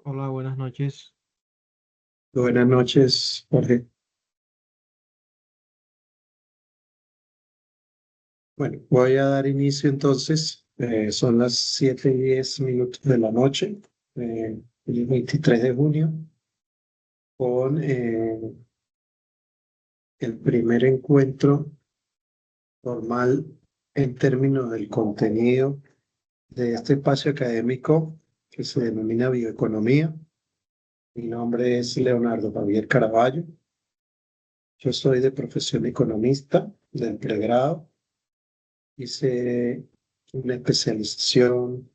Hola, buenas noches. Buenas noches, Jorge. Bueno, voy a dar inicio entonces. Son las 7:10 de la noche, el 23 de junio, con el primer encuentro formal en términos del contenido de este espacio académico que se denomina bioeconomía. Mi nombre es Leonardo Javier Caraballo. Yo soy de profesión economista del pregrado. Hice una especialización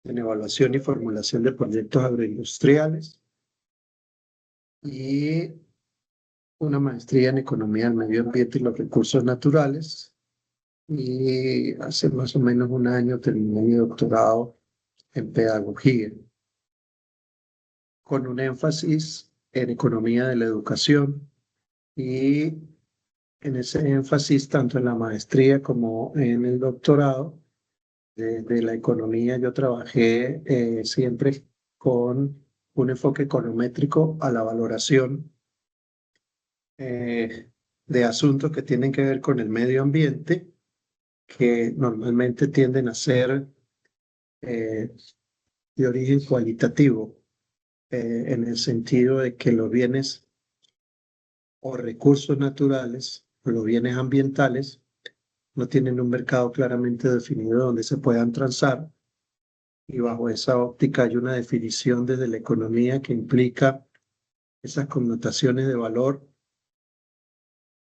en evaluación y formulación de proyectos agroindustriales y una maestría en economía del medio ambiente y los recursos naturales. Y hace más o menos un año terminé mi doctorado en pedagogía, con un énfasis en economía de la educación. Y en ese énfasis, tanto en la maestría como en el doctorado, de la economía, yo trabajé siempre con un enfoque econométrico a la valoración de asuntos que tienen que ver con el medio ambiente, que normalmente tienden a ser eh, de origen cualitativo, en el sentido de que los bienes o recursos naturales o los bienes ambientales no tienen un mercado claramente definido donde se puedan transar. Y bajo esa óptica hay una definición desde la economía que implica esas connotaciones de valor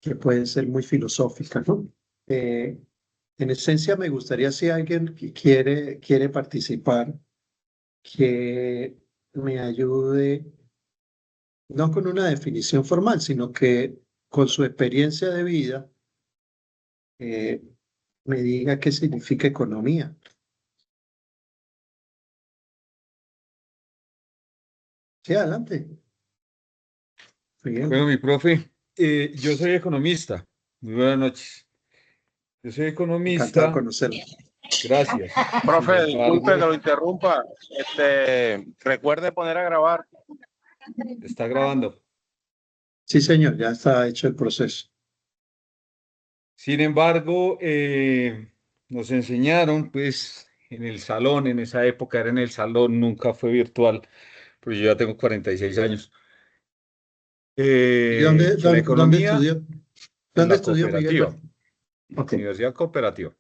que pueden ser muy filosóficas, ¿no? Eh, en esencia, me gustaría, si alguien que quiere participar, que me ayude, no con una definición formal, sino que con su experiencia de vida, eh, me diga qué significa economía. Sí, adelante, Miguel. Bueno, mi profe, yo soy economista. Muy buenas noches. Yo soy Encantado de economista, conocerlo. gracias. Sin Profe, disculpe que embargo, lo interrumpa. Recuerde poner a grabar. está grabando. Sí, señor, ya está hecho el proceso. Sin embargo, nos enseñaron, pues, en el salón, en esa época era en el salón, nunca fue virtual, pero yo ya tengo 46 años, ¿Y que la dónde economía estudió? en ¿Dónde la estudió Miguel? cooperativa, Ok. Universidad Cooperativa.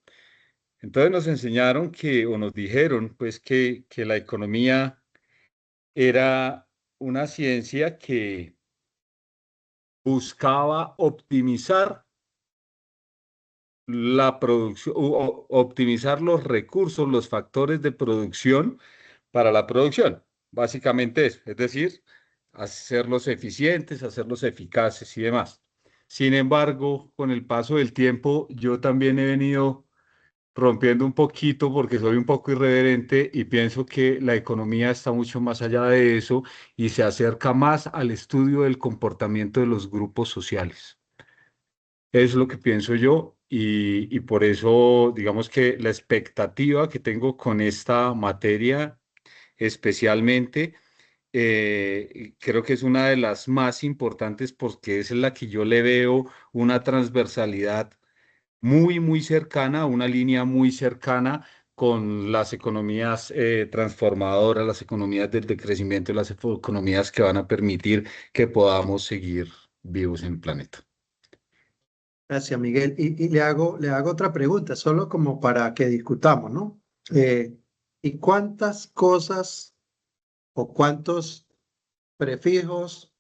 Entonces nos enseñaron que, o nos dijeron, pues, que la economía era una ciencia que buscaba optimizar la producción, optimizar los recursos, los factores de producción para la producción. Básicamente eso, es decir, hacerlos eficientes, hacerlos eficaces y demás. Sin embargo, con el paso del tiempo, yo también he venido rompiendo un poquito porque soy un poco irreverente y pienso que la economía está mucho más allá de eso y se acerca más al estudio del comportamiento de los grupos sociales. Es lo que pienso yo y por eso digamos que la expectativa que tengo con esta materia especialmente, creo que es una de las más importantes porque es en la que yo le veo una transversalidad muy, muy cercana, una línea muy cercana con las economías transformadoras, las economías del decrecimiento y las economías que van a permitir que podamos seguir vivos en el planeta. Gracias, Miguel. Y le hago otra pregunta, solo como para que discutamos, ¿no? ¿Y cuántas cosas o cuántos prefijos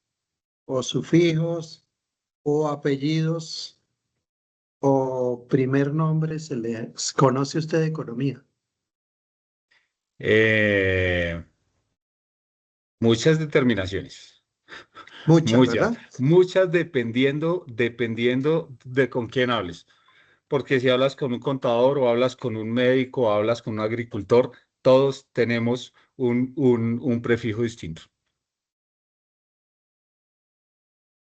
o sufijos o apellidos o primer nombre se le conoce usted de economía? Eh, Muchas determinaciones, Muchas, muchas, ¿verdad? muchas dependiendo de con quién hables. Porque si hablas con un contador o hablas con un médico o hablas con un agricultor, todos tenemos un prefijo distinto.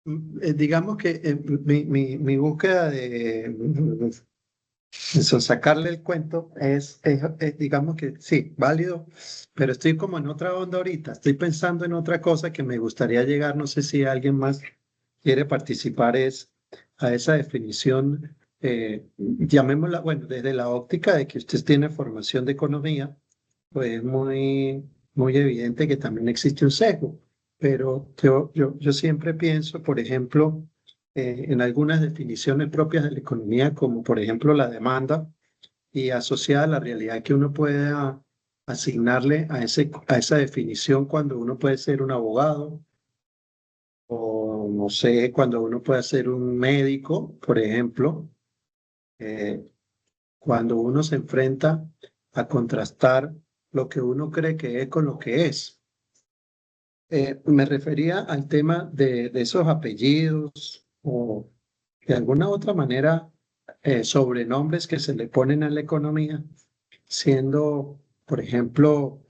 Digamos que mi búsqueda Eso, sacarle el cuento digamos que sí, válido, pero estoy como en otra onda ahorita. Estoy pensando en otra cosa que me gustaría llegar. No sé si alguien más quiere participar a esa definición, llamémosla, bueno, desde la óptica de que usted tiene formación de economía, pues es muy evidente que también existe un sesgo. Pero yo siempre pienso, por ejemplo, en algunas definiciones propias de la economía, como por ejemplo la demanda, y asociada a la realidad que uno pueda asignarle a esa definición cuando uno puede ser un abogado o no sé, cuando uno puede ser un médico, por ejemplo, eh, cuando uno se enfrenta a contrastar lo que uno cree que es con lo que es. Me refería al tema de esos apellidos o de alguna otra manera sobrenombres que se le ponen a la economía, siendo, por ejemplo,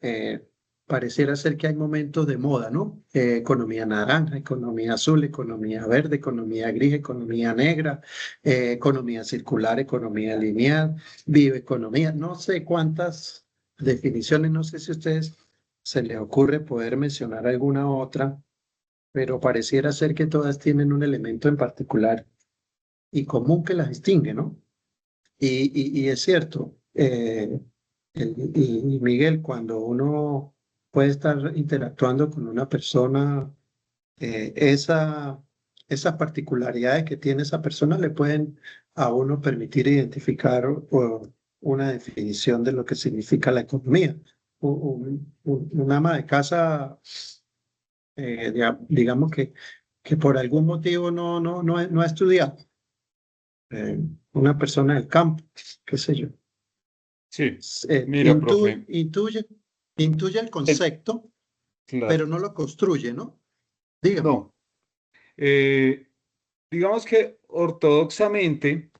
eh, pareciera ser que hay momentos de moda, ¿no? Economía naranja, economía azul, economía verde, economía gris, economía negra, economía circular, economía lineal, bioeconomía, no sé cuántas definiciones, no sé si a ustedes se les ocurre poder mencionar alguna otra, pero pareciera ser que todas tienen un elemento en particular y común que las distingue, ¿no? Y es cierto, y Miguel, cuando uno puede estar interactuando con una persona, esas particularidades que tiene esa persona le pueden a uno permitir identificar una definición de lo que significa la economía. Un ama de casa, digamos que por algún motivo no ha estudiado, una persona del campo, qué sé yo, Sí, mira, profe, intuye el el- concepto, claro, pero no lo construye, ¿no? Dígame. no. eh, digamos que ortodoxamente,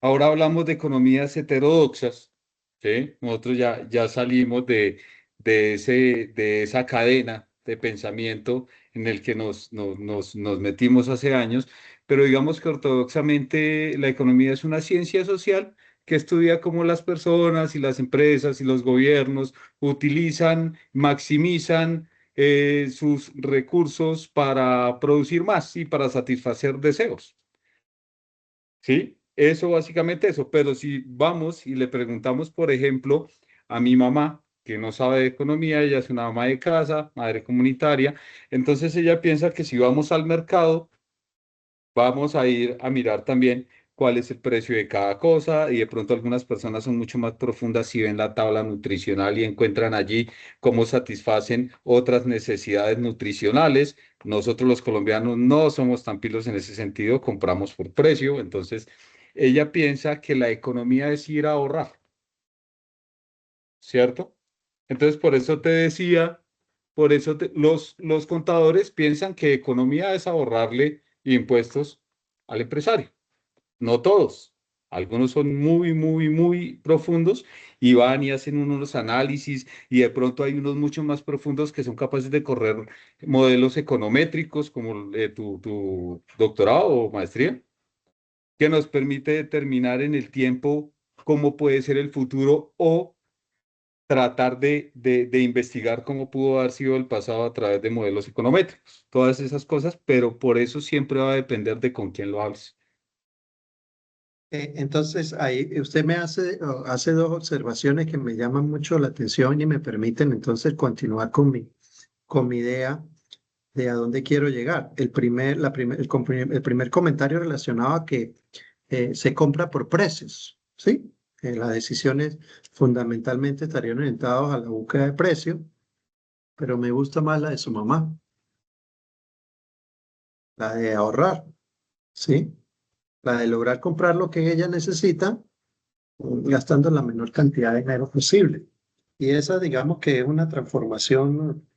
ahora hablamos de economías heterodoxas, ¿sí? Nosotros ya salimos de esa cadena de pensamiento en el que nos metimos hace años, pero digamos que ortodoxamente la economía es una ciencia social que estudia cómo las personas y las empresas y los gobiernos utilizan, maximizan sus recursos para producir más y para satisfacer deseos. ¿Sí? Eso básicamente eso, pero si vamos y le preguntamos, por ejemplo, a mi mamá, que no sabe de economía, ella es una mamá de casa, madre comunitaria, entonces ella piensa que si vamos al mercado, vamos a ir a mirar también cuál es el precio de cada cosa y de pronto algunas personas son mucho más profundas y ven la tabla nutricional y encuentran allí cómo satisfacen otras necesidades nutricionales. Nosotros los colombianos no somos tan pilos en ese sentido, compramos por precio, entonces ella piensa que la economía es ir a ahorrar, ¿cierto? Entonces por eso te decía, por eso los contadores piensan que economía es ahorrarle impuestos al empresario. No todos. Algunos son muy profundos y van y hacen unos análisis y de pronto hay unos mucho más profundos que son capaces de correr modelos econométricos como tu doctorado o maestría, que nos permite determinar en el tiempo cómo puede ser el futuro o tratar de investigar cómo pudo haber sido el pasado a través de modelos econométricos. Todas esas cosas, pero por eso siempre va a depender de con quién lo hables. Entonces, ahí usted me hace dos observaciones que me llaman mucho la atención y me permiten entonces continuar con mi idea de a dónde quiero llegar. El primer comentario relacionado a que se compra por precios, ¿sí? Las decisiones fundamentalmente estarían orientadas a la búsqueda de precios, pero me gusta más la de su mamá, la de ahorrar, ¿sí? La de lograr comprar lo que ella necesita, gastando la menor cantidad de dinero posible. Y esa, digamos que es una transformación,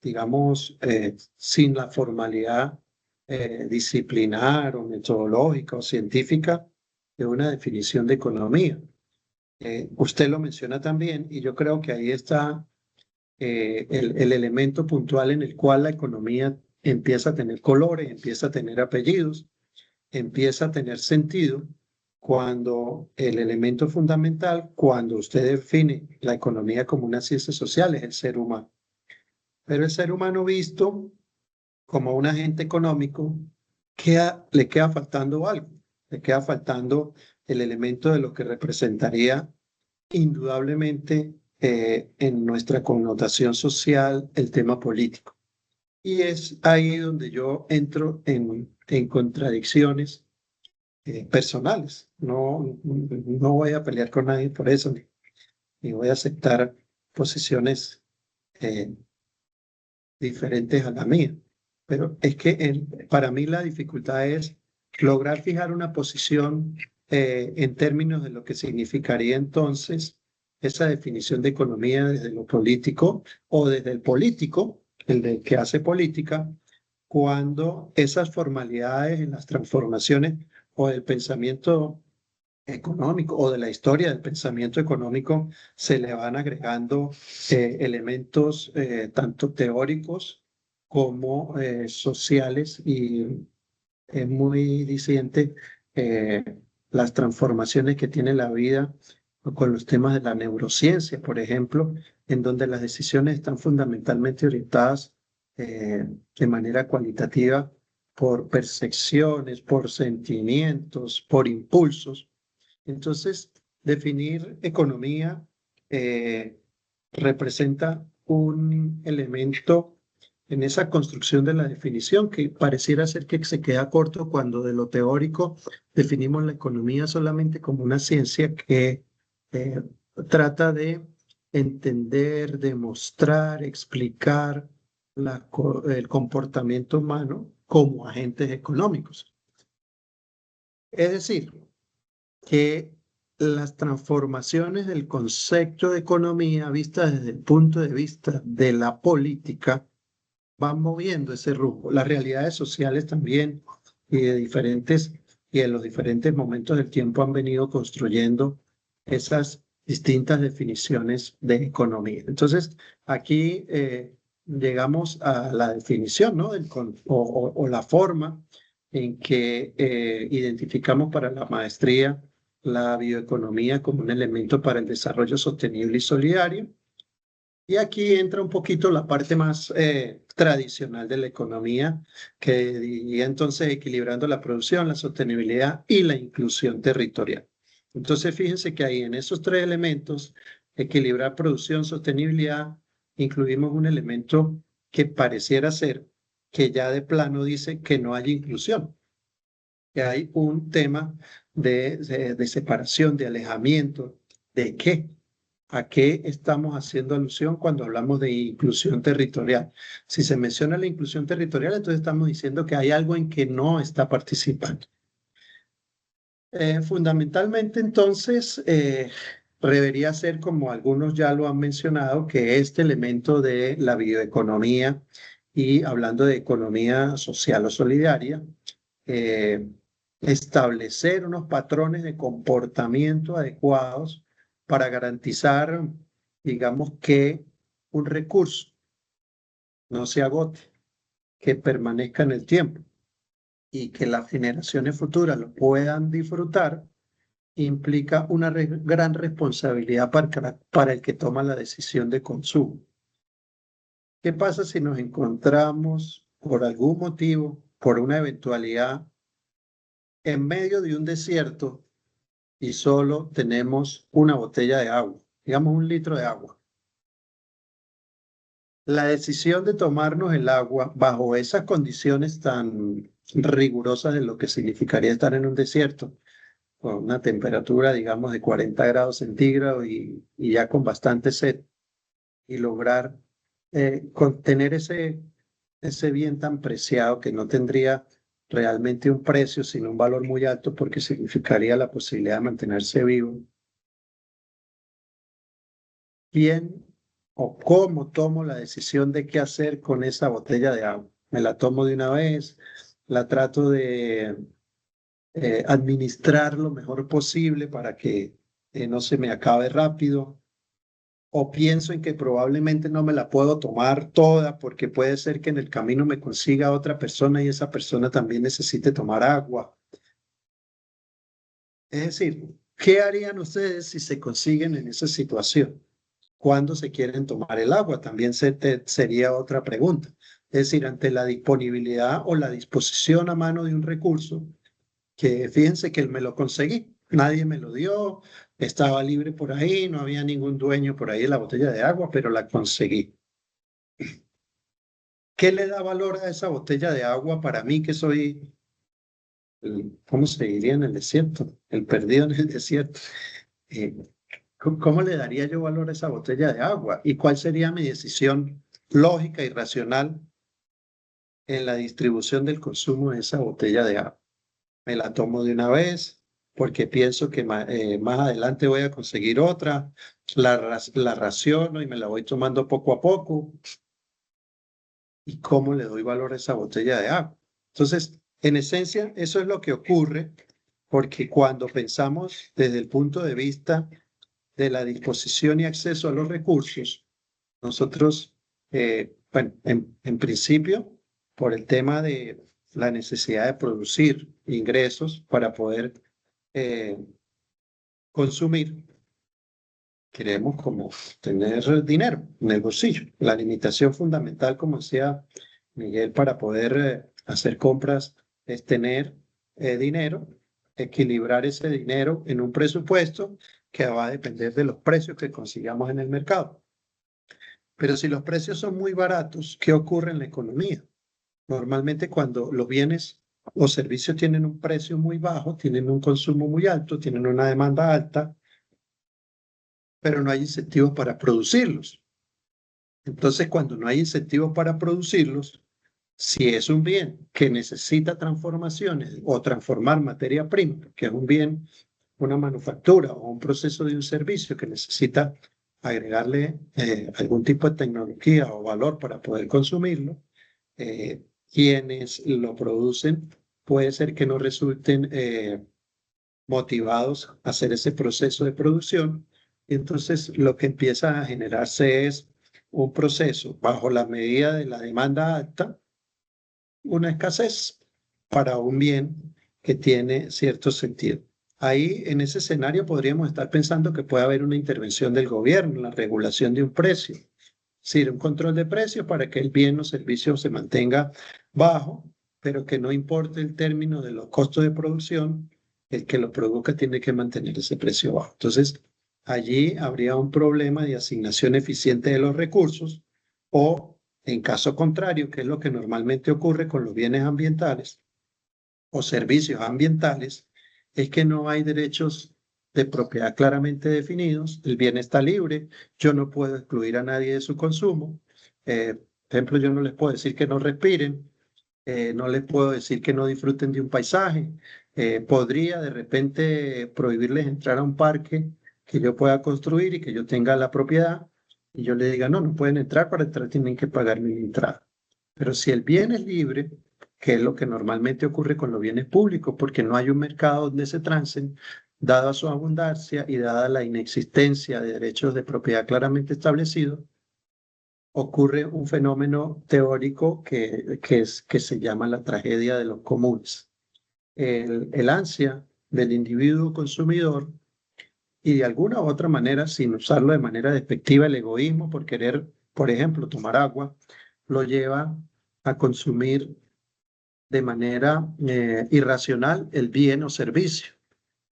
digamos, sin la formalidad disciplinar o metodológica o científica de una definición de economía. Usted lo menciona también y yo creo que ahí está el elemento puntual en el cual la economía empieza a tener colores, empieza a tener apellidos, empieza a tener sentido cuando el elemento fundamental, cuando usted define la economía como una ciencia social, es el ser humano. Pero el ser humano visto como un agente económico, le queda faltando algo, le queda faltando el elemento de lo que representaría indudablemente en nuestra connotación social el tema político. Y es ahí donde yo entro en contradicciones personales. No voy a pelear con nadie por eso, ni voy a aceptar posiciones eh, diferentes a la mía. Pero es que para mí la dificultad es lograr fijar una posición en términos de lo que significaría entonces esa definición de economía desde lo político o desde el político, el de que hace política, cuando esas formalidades en las transformaciones o del pensamiento económico o de la historia del pensamiento económico se le van agregando elementos tanto teóricos como sociales y es muy disidente eh, las transformaciones que tiene la vida con los temas de la neurociencia, por ejemplo, en donde las decisiones están fundamentalmente orientadas de manera cualitativa por percepciones, por sentimientos, por impulsos. Entonces, definir economía eh, representa un elemento en esa construcción de la definición que pareciera ser que se queda corto cuando de lo teórico definimos la economía solamente como una ciencia que eh, trata de entender, demostrar, explicar el comportamiento humano como agentes económicos. Es decir, que las transformaciones del concepto de economía vistas desde el punto de vista de la política van moviendo ese rumbo. Las realidades sociales también y en los diferentes momentos del tiempo han venido construyendo esas distintas definiciones de economía. Entonces, aquí llegamos a la definición, ¿no? O la forma en que identificamos para la maestría la bioeconomía como un elemento para el desarrollo sostenible y solidario. Y aquí entra un poquito la parte más tradicional de la economía, que diría entonces equilibrando la producción, la sostenibilidad y la inclusión territorial. Entonces, fíjense que ahí en esos tres elementos, equilibrar producción, sostenibilidad, incluimos un elemento que pareciera ser que ya de plano dice que no hay inclusión, que hay un tema de separación, de alejamiento. ¿De qué? ¿A qué estamos haciendo alusión cuando hablamos de inclusión territorial? Si se menciona la inclusión territorial, entonces estamos diciendo que hay algo en que no está participando. Fundamentalmente, entonces, debería ser, como algunos ya lo han mencionado, que este elemento de la bioeconomía y hablando de economía social o solidaria, eh, establecer unos patrones de comportamiento adecuados para garantizar, digamos, que un recurso no se agote, que permanezca en el tiempo y que las generaciones futuras lo puedan disfrutar, implica una gran responsabilidad para el que toma la decisión de consumo. ¿Qué pasa si nos encontramos por algún motivo, por una eventualidad, en medio de un desierto y solo tenemos una botella de agua, digamos 1 litro de agua? La decisión de tomarnos el agua bajo esas condiciones tan rigurosas de lo que significaría estar en un desierto, con una temperatura, digamos, de 40 grados centígrados y ya con bastante sed, y lograr contener ese bien tan preciado que no tendría realmente un precio, sino un valor muy alto porque significaría la posibilidad de mantenerse vivo. ¿Quién o cómo tomo la decisión de qué hacer con esa botella de agua? ¿Me la tomo de una vez? ¿La trato de administrar lo mejor posible para que no se me acabe rápido? ¿O pienso en que probablemente no me la puedo tomar toda porque puede ser que en el camino me consiga otra persona y esa persona también necesite tomar agua? Es decir, ¿qué harían ustedes si se consiguen en esa situación? ¿Cuándo se quieren tomar el agua? También sería otra pregunta. Es decir, ante la disponibilidad o la disposición a mano de un recurso, que fíjense que me lo conseguí, nadie me lo dio, estaba libre por ahí, no había ningún dueño por ahí de la botella de agua, pero la conseguí. ¿Qué le da valor a esa botella de agua para mí que soy, ¿cómo se diría en el desierto? El perdido en el desierto. Eh, ¿Cómo le daría yo valor a esa botella de agua? ¿Y cuál sería mi decisión lógica y racional en la distribución del consumo de esa botella de agua? ¿Me la tomo de una vez porque pienso que más adelante voy a conseguir otra? ¿La raciono y me la voy tomando poco a poco? ¿Y cómo le doy valor a esa botella de agua? Entonces, en esencia, eso es lo que ocurre porque cuando pensamos desde el punto de vista de la disposición y acceso a los recursos, nosotros, bueno, en principio, por el tema de la necesidad de producir ingresos para poder eh, consumir, queremos como tener dinero en el bolsillo. La limitación fundamental, como decía Miguel, para poder hacer compras es tener dinero, equilibrar ese dinero en un presupuesto que va a depender de los precios que consigamos en el mercado. Pero si los precios son muy baratos, ¿qué ocurre en la economía? Normalmente cuando los bienes o servicios tienen un precio muy bajo, tienen un consumo muy alto, tienen una demanda alta, pero no hay incentivos para producirlos. Entonces, cuando no hay incentivos para producirlos, si es un bien que necesita transformaciones o transformar materia prima, que es un bien, una manufactura o un proceso de un servicio que necesita agregarle algún tipo de tecnología o valor para poder consumirlo, quienes lo producen puede ser que no resulten motivados a hacer ese proceso de producción. Y entonces lo que empieza a generarse es un proceso bajo la medida de la demanda alta, una escasez para un bien que tiene cierto sentido. Ahí, en ese escenario, podríamos estar pensando que puede haber una intervención del gobierno, la regulación de un precio, es decir, un control de precios para que el bien o servicio se mantenga bajo, pero que no importe el término de los costos de producción, el que lo produzca tiene que mantener ese precio bajo. Entonces, allí habría un problema de asignación eficiente de los recursos o, en caso contrario, que es lo que normalmente ocurre con los bienes ambientales o servicios ambientales, es que no hay derechos de propiedad claramente definidos, el bien está libre, yo no puedo excluir a nadie de su consumo. Por ejemplo, yo no les puedo decir que no respiren, no les puedo decir que no disfruten de un paisaje, podría de repente prohibirles entrar a un parque que yo pueda construir y que yo tenga la propiedad y yo le diga, no, no pueden entrar, para entrar tienen que pagar mi entrada. Pero si el bien es libre, que es lo que normalmente ocurre con los bienes públicos, porque no hay un mercado donde se trancen, dada su abundancia y dada la inexistencia de derechos de propiedad claramente establecidos, ocurre un fenómeno teórico que se llama la tragedia de los comunes. El ansia del individuo consumidor y de alguna u otra manera, sin usarlo de manera despectiva, el egoísmo por querer, por ejemplo, tomar agua, lo lleva a consumir de manera irracional el bien o servicio.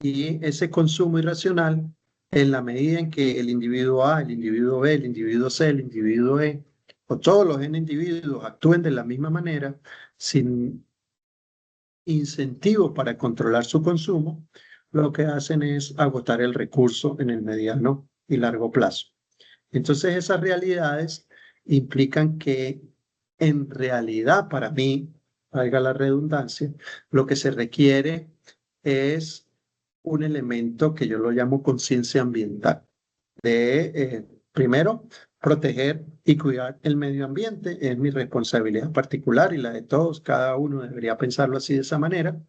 Y ese consumo irracional, en la medida en que el individuo A, el individuo B, el individuo C, el individuo E, o todos los N individuos actúen de la misma manera, sin incentivos para controlar su consumo, lo que hacen es agotar el recurso en el mediano y largo plazo. Entonces, esas realidades implican que en realidad, para mí, valga la redundancia, lo que se requiere es un elemento que yo lo llamo conciencia ambiental, de primero proteger y cuidar el medio ambiente, es mi responsabilidad particular y la de todos, cada uno debería pensarlo así de esa manera,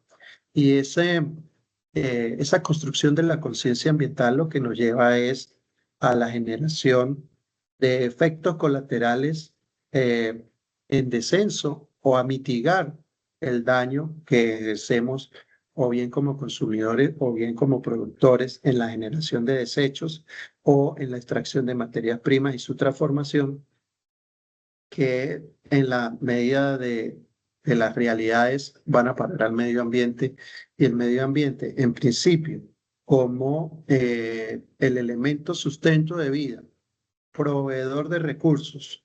y esa construcción de la conciencia ambiental lo que nos lleva es a la generación de efectos colaterales eh, en descenso o a mitigar el daño que ejercemos o bien como consumidores, o bien como productores en la generación de desechos o en la extracción de materias primas y su transformación, que en la medida de las realidades van a parar al medio ambiente, y el medio ambiente, en principio, como el elemento sustento de vida, proveedor de recursos,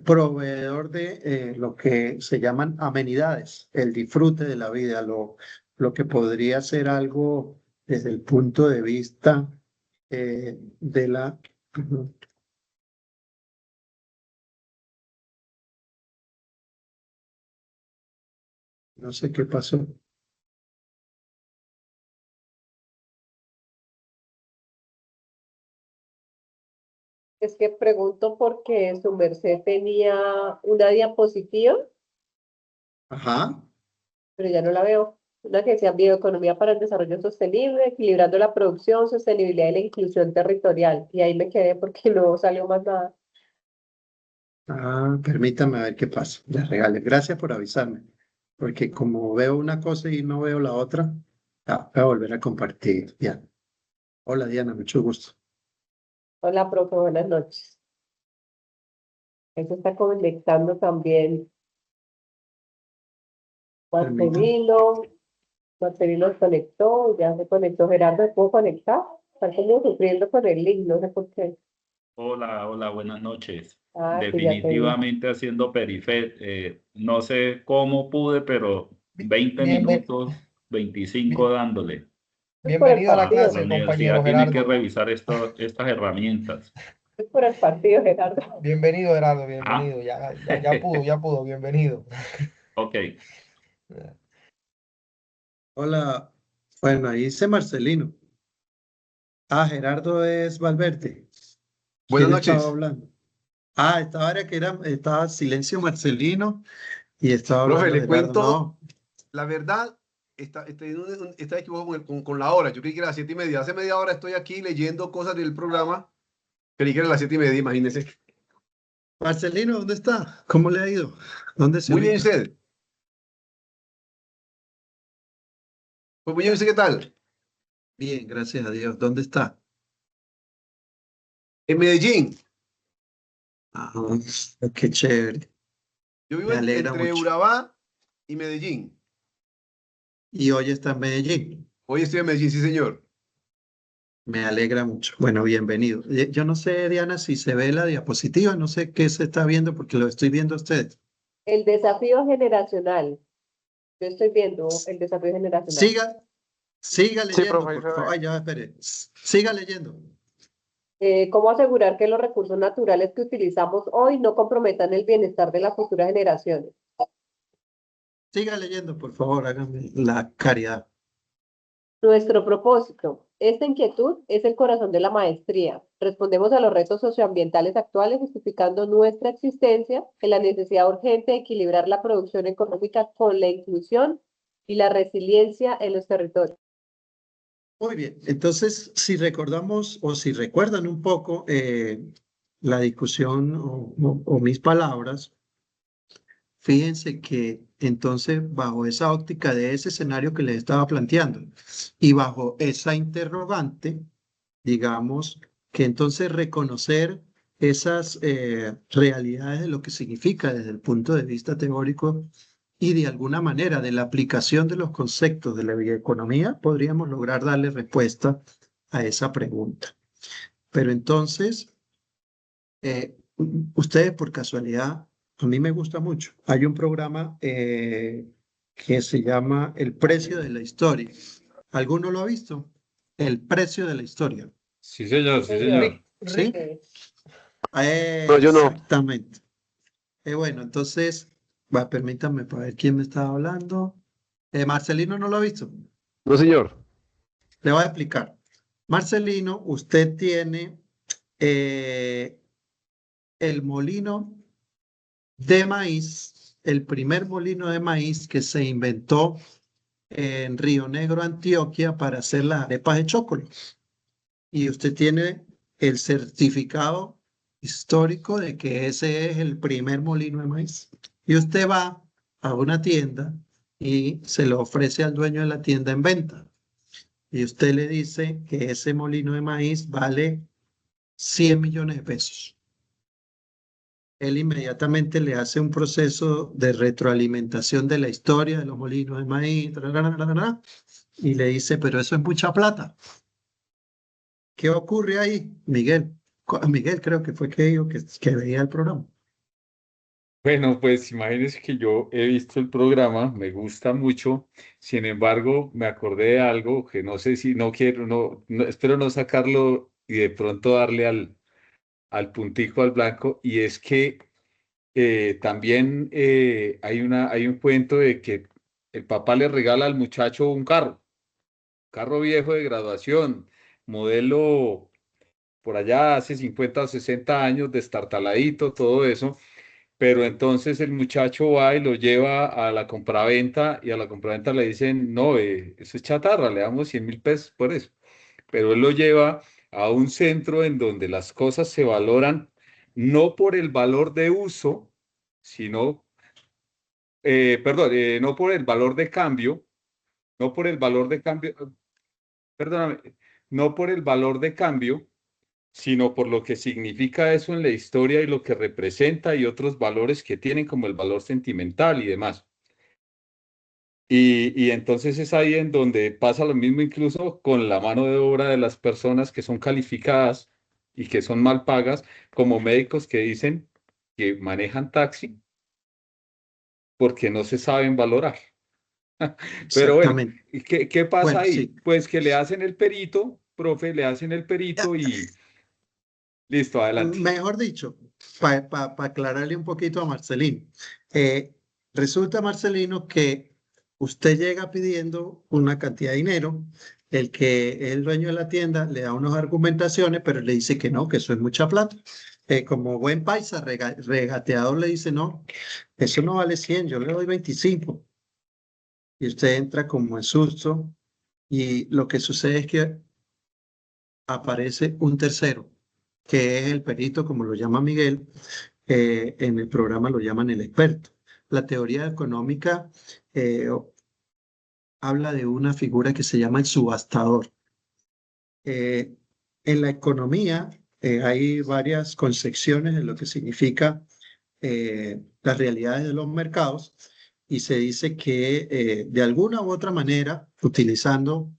proveedor de lo que se llaman amenidades, el disfrute de la vida, lo que podría ser algo desde el punto de vista de la... No sé qué pasó. Es que pregunto porque su merced tenía una diapositiva, Ajá. pero ya no la veo. Una que decía bioeconomía para el desarrollo sostenible, equilibrando la producción, sostenibilidad y la inclusión territorial. Y ahí me quedé porque no salió más nada. Ah, permítame a ver qué pasa. Les regales. Gracias por avisarme. Porque como veo una cosa y no veo la otra, voy a volver a compartir. Ya. Hola Diana, mucho gusto. Hola, profe, buenas noches. Ahí se está conectando también Permítame. Marcelino. Marcelino se conectó, ya se conectó Gerardo, ¿me puedo conectar? Están como sufriendo con el link, no sé por qué. Hola, hola, buenas noches. Ah, sí, ya te vi. Definitivamente haciendo Perifet. No sé cómo pude, pero 20 Bienve- minutos, 25 bi- dándole. Es por el bienvenido a la partido, La clase, compañero universidad tiene que Gerardo. revisar estas herramientas. es por el partido, Gerardo. Bienvenido, Gerardo, Ah, bienvenido. Ya pudo, bienvenido. ok. Hola. Bueno, ahí dice Marcelino. Ah, Gerardo es Valverde. Buenas ¿Quién estaba noches. hablando? Ah, estaba silencio Marcelino y estaba Profe, hablando le Gerardo. cuento, No, la verdad, está equivocado con la hora. Yo creí que era las 7:30. Hace media hora estoy aquí leyendo cosas del programa. Creí que era las 7:30, imagínese. Marcelino, ¿dónde está? ¿Cómo le ha ido? ¿Dónde se Muy bien, ubica? usted. Pues muy bien, ¿usted qué tal? Bien, gracias a Dios. ¿Dónde está? En Medellín. Ah, qué chévere. Yo vivo Me alegra entre mucho. Urabá y Medellín. Y hoy está en Medellín. Hoy estoy en Medellín, sí, señor. Me alegra mucho. Bueno, bienvenido. Yo no sé, Diana, si se ve la diapositiva, no sé qué se está viendo porque lo estoy viendo a ustedes. El desafío generacional. Yo estoy viendo el desafío generacional. Siga Sí, leyendo, profe, ahí por se favor. ve. Ay, ya, espere. Siga leyendo. ¿Cómo asegurar que los recursos naturales que utilizamos hoy no comprometan el bienestar de las futuras generaciones? Siga leyendo, por favor. Háganme la caridad. Nuestro propósito. Esta inquietud es el corazón de la maestría. Respondemos a los retos socioambientales actuales, justificando nuestra existencia en la necesidad urgente de equilibrar la producción económica con la inclusión y la resiliencia en los territorios. Muy bien. Entonces, si recordamos o si recuerdan un poco la discusión o mis palabras, fíjense que entonces bajo esa óptica de ese escenario que les estaba planteando y bajo esa interrogante, digamos que entonces reconocer esas realidades de lo que significa desde el punto de vista teórico y de alguna manera de la aplicación de los conceptos de la bioeconomía, podríamos lograr darle respuesta a esa pregunta. Pero entonces, ustedes por casualidad, a mí me gusta mucho. Hay un programa que se llama El precio de la historia. ¿Alguno lo ha visto? El precio de la historia. Sí, señor, sí, Señor, señor. ¿Sí? eh, No, yo no. Exactamente. Bueno, entonces, permítanme para ver quién me estaba hablando. Marcelino no lo ha visto. No, señor. Le voy a explicar. Marcelino, usted tiene eh, el molino de maíz, el primer molino de maíz que se inventó en Río Negro, Antioquia, para hacer las arepas de chocolate. Y usted tiene el certificado histórico de que ese es el primer molino de maíz. Y usted va a una tienda y se lo ofrece al dueño de la tienda en venta. Y usted le dice que ese molino de maíz vale 100 millones de pesos. Él inmediatamente le hace un proceso de retroalimentación de la historia de los molinos de maíz, y le dice, pero eso es mucha plata. ¿Qué ocurre ahí, Miguel? Miguel creo que fue que dijo que veía el programa. Bueno, pues imagínense que yo he visto el programa, me gusta mucho, sin embargo, me acordé de algo que no sé si no quiero, espero no sacarlo y de pronto darle al puntico al blanco, y es que también hay un cuento de que el papá le regala al muchacho un carro viejo de graduación, modelo por allá hace 50 o 60 años, destartaladito, todo eso. Pero entonces el muchacho va y lo lleva a la compraventa y a la compraventa le dicen, no, eso es chatarra, le damos 100.000 pesos por eso. Pero él lo lleva a un centro en donde las cosas se valoran no por el valor de uso, sino, perdón, no por el valor de cambio, no por el valor de cambio, perdóname, no por el valor de cambio, sino por lo que significa eso en la historia y lo que representa y otros valores que tienen como el valor sentimental y demás. Y entonces es ahí en donde pasa lo mismo incluso con la mano de obra de las personas que son calificadas y que son mal pagas, como médicos que dicen que manejan taxi porque no se saben valorar. Pero bueno, Exactamente. ¿y qué pasa Bueno, ahí? sí. Pues que le hacen el perito, profe, le hacen el perito y listo, adelante. Mejor dicho, para aclararle un poquito a Marcelino, eh, resulta, Marcelino, que usted llega pidiendo una cantidad de dinero, el que es el dueño de la tienda le da unas argumentaciones, pero le dice que no, que eso es mucha plata. Como buen paisa, regateador le dice, no, eso no vale 100, yo le doy 25. Y usted entra como en susto y lo que sucede es que aparece un tercero, que es el perito, como lo llama Miguel, en el programa lo llaman el experto. La teoría económica habla de una figura que se llama el subastador. Eh, en la economía hay varias concepciones de lo que significa las realidades de los mercados y se dice que de alguna u otra manera, utilizando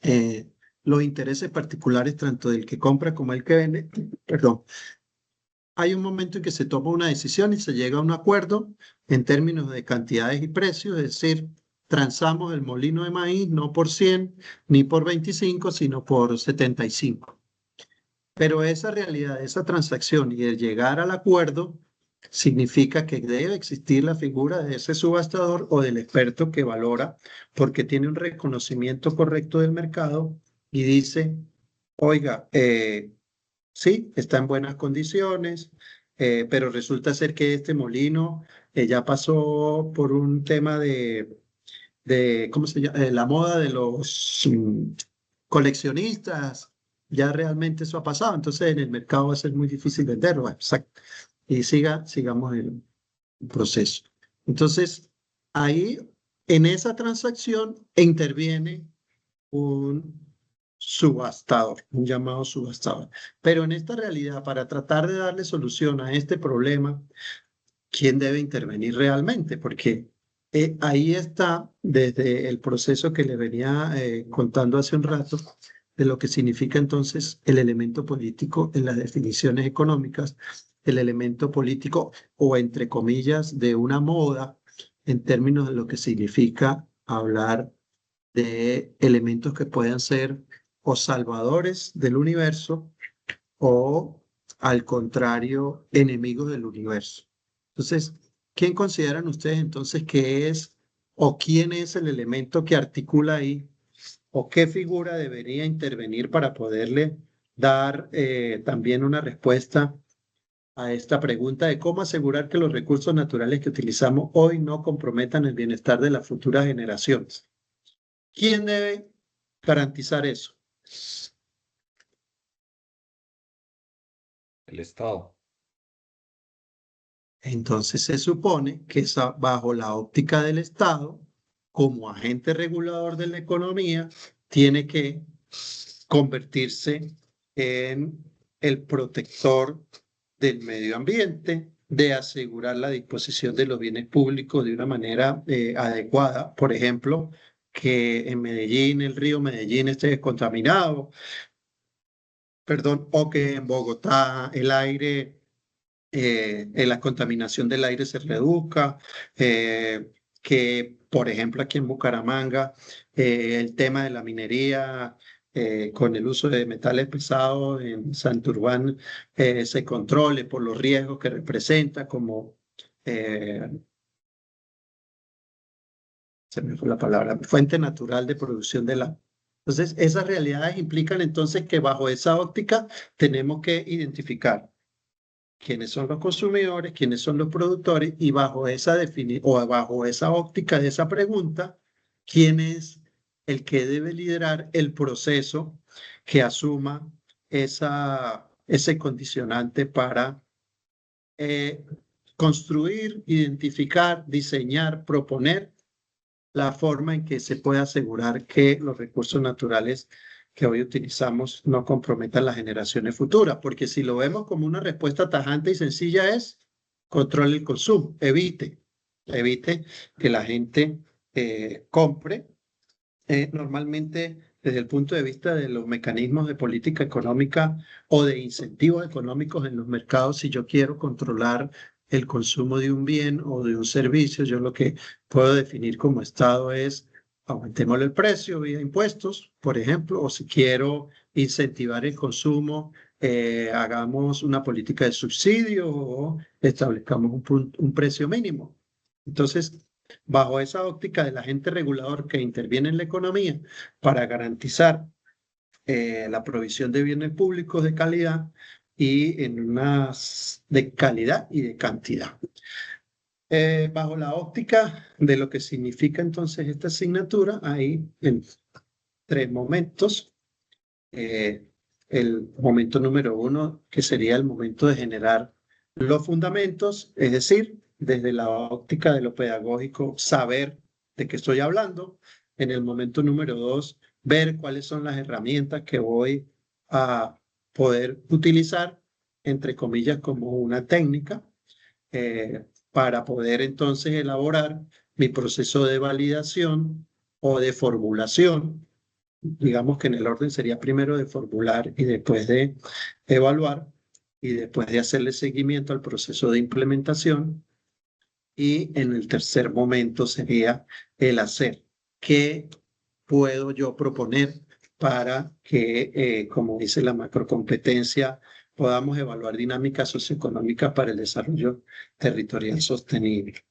eh, los intereses particulares tanto del que compra como el que vende, perdón, hay un momento en que se toma una decisión y se llega a un acuerdo en términos de cantidades y precios, es decir, transamos el molino de maíz no por 100 ni por 25, sino por 75. Pero esa realidad, esa transacción y el llegar al acuerdo significa que debe existir la figura de ese subastador o del experto que valora porque tiene un reconocimiento correcto del mercado y dice, oiga, sí, está en buenas condiciones, pero resulta ser que este molino ya pasó por un tema ¿cómo se llama? La moda de los coleccionistas, ya realmente eso ha pasado, entonces en el mercado va a ser muy difícil venderlo. Exacto. Y sigamos el proceso. Entonces, ahí, en esa transacción, interviene un subastador, un llamado subastador. Pero en esta realidad, para tratar de darle solución a este problema, ¿quién debe intervenir realmente? Porque ahí está desde el proceso que le venía contando hace un rato, de lo que significa entonces el elemento político en las definiciones económicas, el elemento político o entre comillas de una moda en términos de lo que significa hablar de elementos que puedan ser o salvadores del universo o, al contrario, enemigos del universo. Entonces, ¿quién consideran ustedes entonces que es o quién es el elemento que articula ahí o qué figura debería intervenir para poderle dar también una respuesta a esta pregunta de cómo asegurar que los recursos naturales que utilizamos hoy no comprometan el bienestar de las futuras generaciones? ¿Quién debe garantizar eso? El Estado. Entonces se supone que bajo la óptica del Estado, como agente regulador de la economía, tiene que convertirse en el protector del medio ambiente, de asegurar la disposición de los bienes públicos de una manera adecuada. Por ejemplo, que en Medellín, el río Medellín esté descontaminado, perdón, o que en Bogotá el aire, la contaminación del aire se reduzca, que por ejemplo aquí en Bucaramanga el tema de la minería con el uso de metales pesados en Santurbán se controle por los riesgos que representa, como se me fue la palabra, fuente natural de producción de la. Entonces, esas realidades implican entonces que bajo esa óptica tenemos que identificar quiénes son los consumidores, quiénes son los productores, y bajo esa o bajo esa óptica de esa pregunta, quién es el que debe liderar el proceso que asuma ese condicionante para construir, identificar, diseñar, proponer la forma en que se puede asegurar que los recursos naturales que hoy utilizamos no comprometan las generaciones futuras, porque si lo vemos como una respuesta tajante y sencilla es controle el consumo, evite que la gente compre. Normalmente desde el punto de vista de los mecanismos de política económica o de incentivos económicos en los mercados, si yo quiero controlar el consumo de un bien o de un servicio, yo lo que puedo definir como Estado es aumentémosle el precio vía impuestos, por ejemplo, o si quiero incentivar el consumo, hagamos una política de subsidio o establezcamos un precio mínimo. Entonces, bajo esa óptica del agente regulador que interviene en la economía para garantizar la provisión de bienes públicos de calidad y de calidad y de cantidad. Bajo la óptica de lo que significa entonces esta asignatura, hay en 3 momentos. El momento número 1, que sería el momento de generar los fundamentos, es decir, desde la óptica de lo pedagógico, saber de qué estoy hablando. En el momento número 2, ver cuáles son las herramientas que voy a poder utilizar, entre comillas, como una técnica, para poder entonces elaborar mi proceso de validación o de formulación. Digamos que en el orden sería primero de formular y después de evaluar y después de hacerle seguimiento al proceso de implementación. Y en el tercer momento sería el hacer. ¿Qué puedo yo proponer para que, como dice la macrocompetencia, podamos evaluar dinámicas socioeconómicas para el desarrollo territorial sostenible?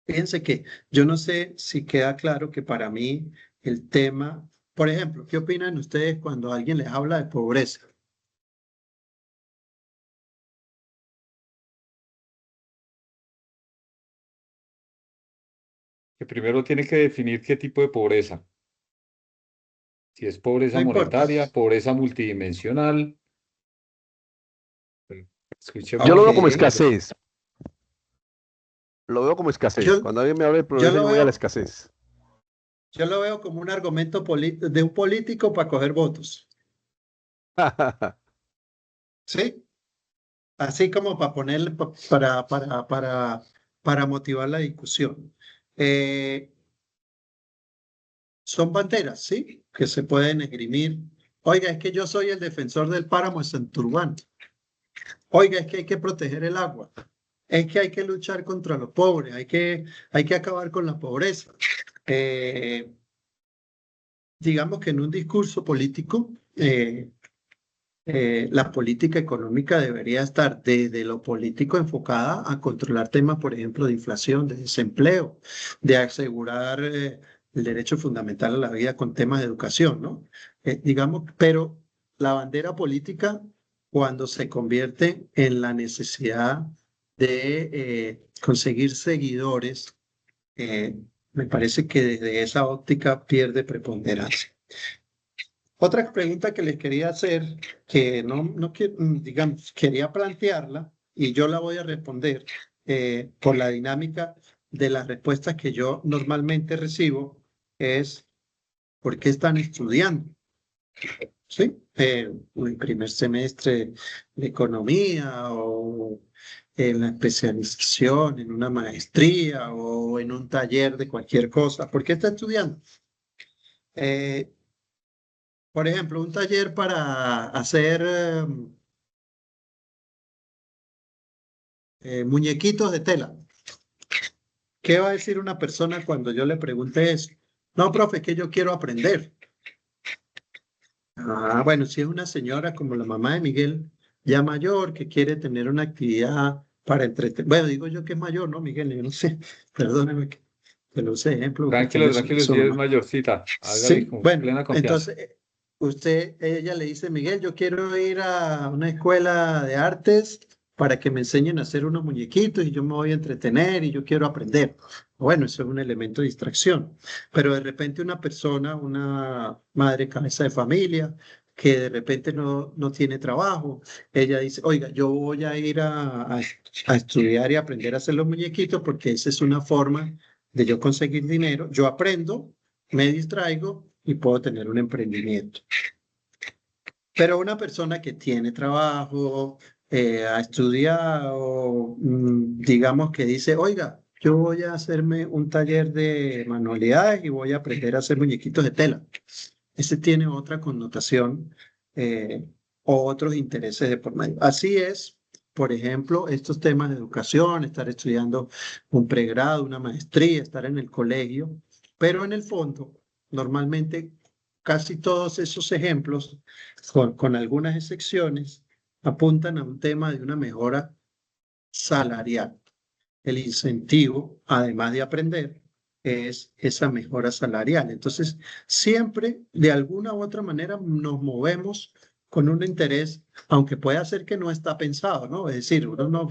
Fíjense que yo no sé si queda claro que para mí el tema, por ejemplo, ¿qué opinan ustedes cuando alguien les habla de pobreza? Que primero tiene que definir qué tipo de pobreza. Si es pobreza No importa. monetaria, pobreza multidimensional. Escuchemos. Yo lo veo como Ok. escasez. Lo veo como escasez. Yo- Cuando alguien me habla de pobreza, lo yo voy a veo- la escasez. Yo lo veo como un argumento de un político para coger votos, ¿sí? Así como para ponerle, para motivar la discusión. Son banderas, ¿sí? Que se pueden esgrimir. Oiga, es que yo soy el defensor del páramo de Santurbán. Oiga, es que hay que proteger el agua. Es que hay que luchar contra los pobres. Hay que acabar con la pobreza. Digamos que en un discurso político, la política económica debería estar desde lo político enfocada a controlar temas, por ejemplo, de inflación, de desempleo, de asegurar el derecho fundamental a la vida con temas de educación, ¿no? Digamos, pero la bandera política, cuando se convierte en la necesidad de conseguir seguidores, me parece que desde esa óptica pierde preponderancia. Otra pregunta que les quería hacer, que digamos, quería plantearla y yo la voy a responder por la dinámica de las respuestas que yo normalmente recibo es, ¿por qué están estudiando? ¿Sí? Un primer semestre de economía o en la especialización, en una maestría o en un taller de cualquier cosa. ¿Por qué está estudiando? Eh, por ejemplo, un taller para hacer muñequitos de tela. ¿Qué va a decir una persona cuando yo le pregunte eso? No, profe, es que yo quiero aprender. Ah, bueno, si es una señora como la mamá de Miguel, ya mayor, que quiere tener una actividad para entretener. Bueno, digo yo que es mayor, ¿no, Miguel? Yo no sé, perdóneme que lo use de ejemplo. Usted Tranquilo, tiene tranquilo, su si es mamá. mayorcita, hágale Sí, con bueno, plena confianza. entonces ella le dice, Miguel, yo quiero ir a una escuela de artes para que me enseñen a hacer unos muñequitos y yo me voy a entretener y yo quiero aprender. Bueno, eso es un elemento de distracción. Pero de repente una persona, una madre cabeza de familia, que de repente no tiene trabajo, ella dice, oiga, yo voy a ir a estudiar y aprender a hacer los muñequitos porque esa es una forma de yo conseguir dinero. Yo aprendo, me distraigo y puedo tener un emprendimiento. Pero una persona que tiene trabajo, ha estudiado, digamos que dice, oiga, yo voy a hacerme un taller de manualidades y voy a aprender a hacer muñequitos de tela. Ese tiene otra connotación o otros intereses de por medio. Así es, por ejemplo, estos temas de educación, estar estudiando un pregrado, una maestría, estar en el colegio, pero en el fondo, normalmente casi todos esos ejemplos, con algunas excepciones, apuntan a un tema de una mejora salarial. El incentivo, además de aprender, es esa mejora salarial. Entonces, siempre, de alguna u otra manera, nos movemos con un interés, aunque pueda ser que no está pensado, ¿no? Es decir, uno no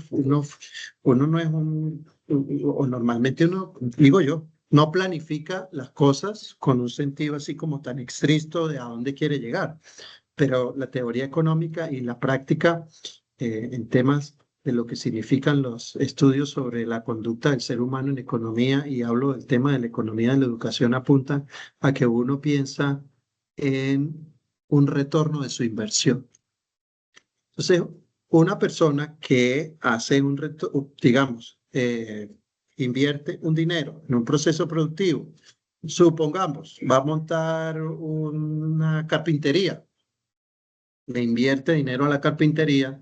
es o normalmente uno, digo yo, no planifica las cosas con un sentido así como tan estricto de a dónde quiere llegar, pero la teoría económica y la práctica en temas de lo que significan los estudios sobre la conducta del ser humano en economía, y hablo del tema de la economía de la educación, apuntan a que uno piensa en un retorno de su inversión. Entonces, una persona que hace un retorno, digamos, invierte un dinero en un proceso productivo, supongamos, va a montar una carpintería, le invierte dinero a la carpintería,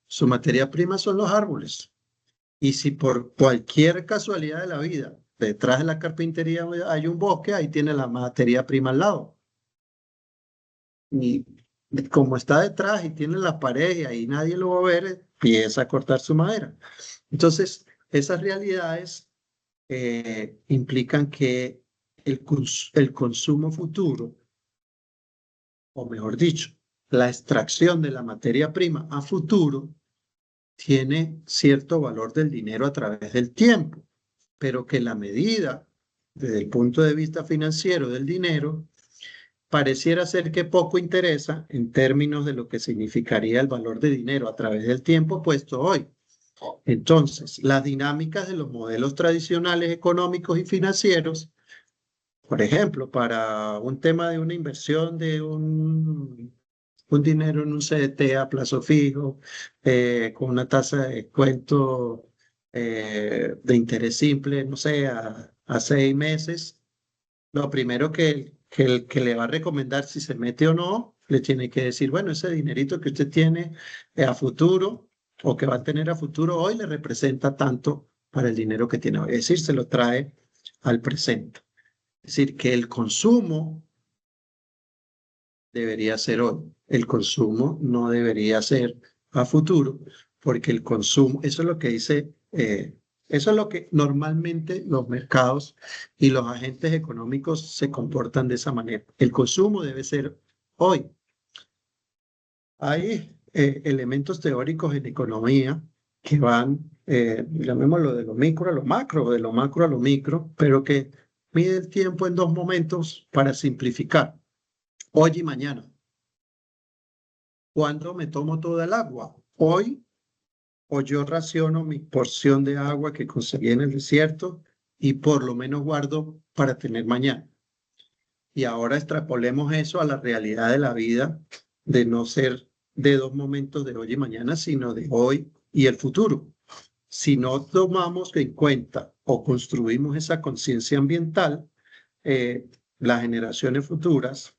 su materia prima son los árboles. Y si por cualquier casualidad de la vida, detrás de la carpintería hay un bosque, ahí tiene la materia prima al lado. Y como está detrás y tiene las paredes y ahí nadie lo va a ver, empieza a cortar su madera. Entonces, esas realidades implican que el consumo futuro, o mejor dicho, la extracción de la materia prima a futuro, tiene cierto valor del dinero a través del tiempo, pero que la medida desde el punto de vista financiero del dinero pareciera ser que poco interesa en términos de lo que significaría el valor de dinero a través del tiempo puesto hoy. Entonces, las dinámicas de los modelos tradicionales económicos y financieros, por ejemplo, para un tema de una inversión de un dinero en un CDT a plazo fijo, con una tasa de descuento de interés simple, no sé, a 6 meses, lo primero que el que le va a recomendar si se mete o no, le tiene que decir, bueno, ese dinerito que usted tiene a futuro o que va a tener a futuro hoy le representa tanto para el dinero que tiene hoy. Es decir, se lo trae al presente. Es decir, que el consumo debería ser hoy. El consumo no debería ser a futuro, porque el consumo, eso es lo que dice, eso es lo que normalmente los mercados y los agentes económicos se comportan de esa manera. El consumo debe ser hoy. Hay elementos teóricos en economía que van, llamémoslo de lo micro a lo macro, de lo macro a lo micro, pero que mide el tiempo en dos momentos para simplificar, hoy y mañana. ¿Cuándo me tomo toda el agua? Hoy o yo raciono mi porción de agua que conseguí en el desierto y por lo menos guardo para tener mañana. Y ahora extrapolemos eso a la realidad de la vida, de no ser de dos momentos de hoy y mañana, sino de hoy y el futuro. Si no tomamos en cuenta o construimos esa conciencia ambiental, las generaciones futuras,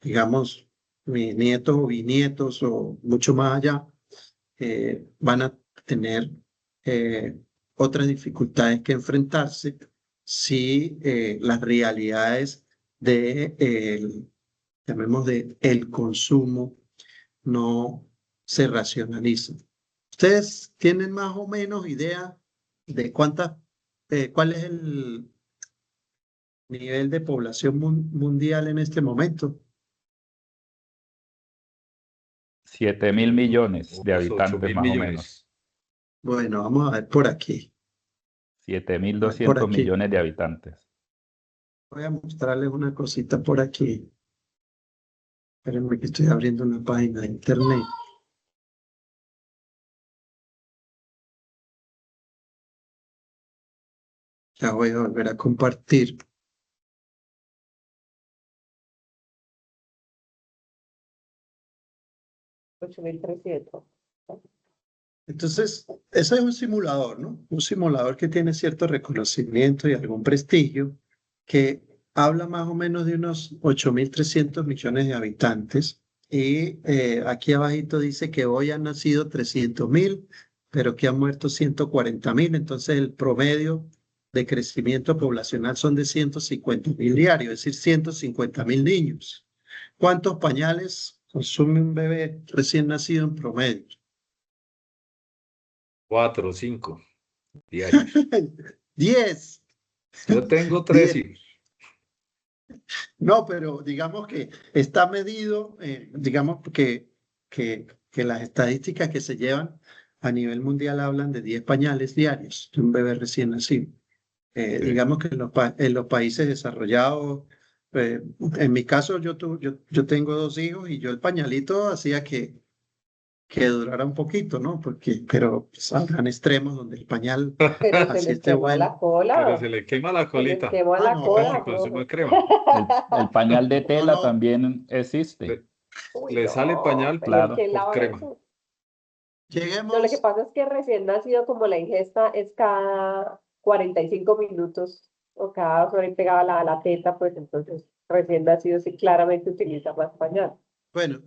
digamos, mis nietos o bisnietos o mucho más allá, van a tener otras dificultades que enfrentarse si las realidades llamemos de el consumo no se racionalizan. ¿Ustedes tienen más o menos idea de cuál es el nivel de población mundial en este momento? 7.000 millones de Unos 8.000 habitantes más o menos. millones. Bueno, vamos a ver por aquí. 7.200 aquí. millones de habitantes. Voy a mostrarles una cosita por aquí. Espérenme que estoy abriendo una página de internet. Ya voy a volver a compartir. Entonces, eso es un simulador, ¿no? Un simulador que tiene cierto reconocimiento y algún prestigio, que habla más o menos de unos 8.300 millones de habitantes. Y aquí abajito dice que hoy han nacido 300.000, pero que han muerto 140.000. Entonces, el promedio de crecimiento poblacional son de 150.000 diarios, es decir, 150.000 niños. ¿Cuántos pañales consume un bebé recién nacido en promedio? 4 o 5 diarios. 10. Yo tengo 3 hijos. No, pero digamos que está medido, digamos que las estadísticas que se llevan a nivel mundial hablan de 10 pañales diarios de un bebé recién nacido. Sí. Digamos que en los países desarrollados, en mi caso yo tengo 2 hijos y yo el pañalito hacía que durara un poquito, ¿no? Pero pues, habrán extremos donde el pañal Pero se así les esté quemó bueno. la cola. Pero se le quema la Se les colita. quemó la no, cola. El consumo de crema. El pañal de tela no. también existe. Uy, Le sale pañal pero claro, ¿quién por lava crema. eso? No, lo Lleguemos, que pasa es que recién nacido, como la ingesta es cada 45 minutos o cada hora y pegada la teta, pues entonces recién nacido sí claramente utiliza más pañal. bueno,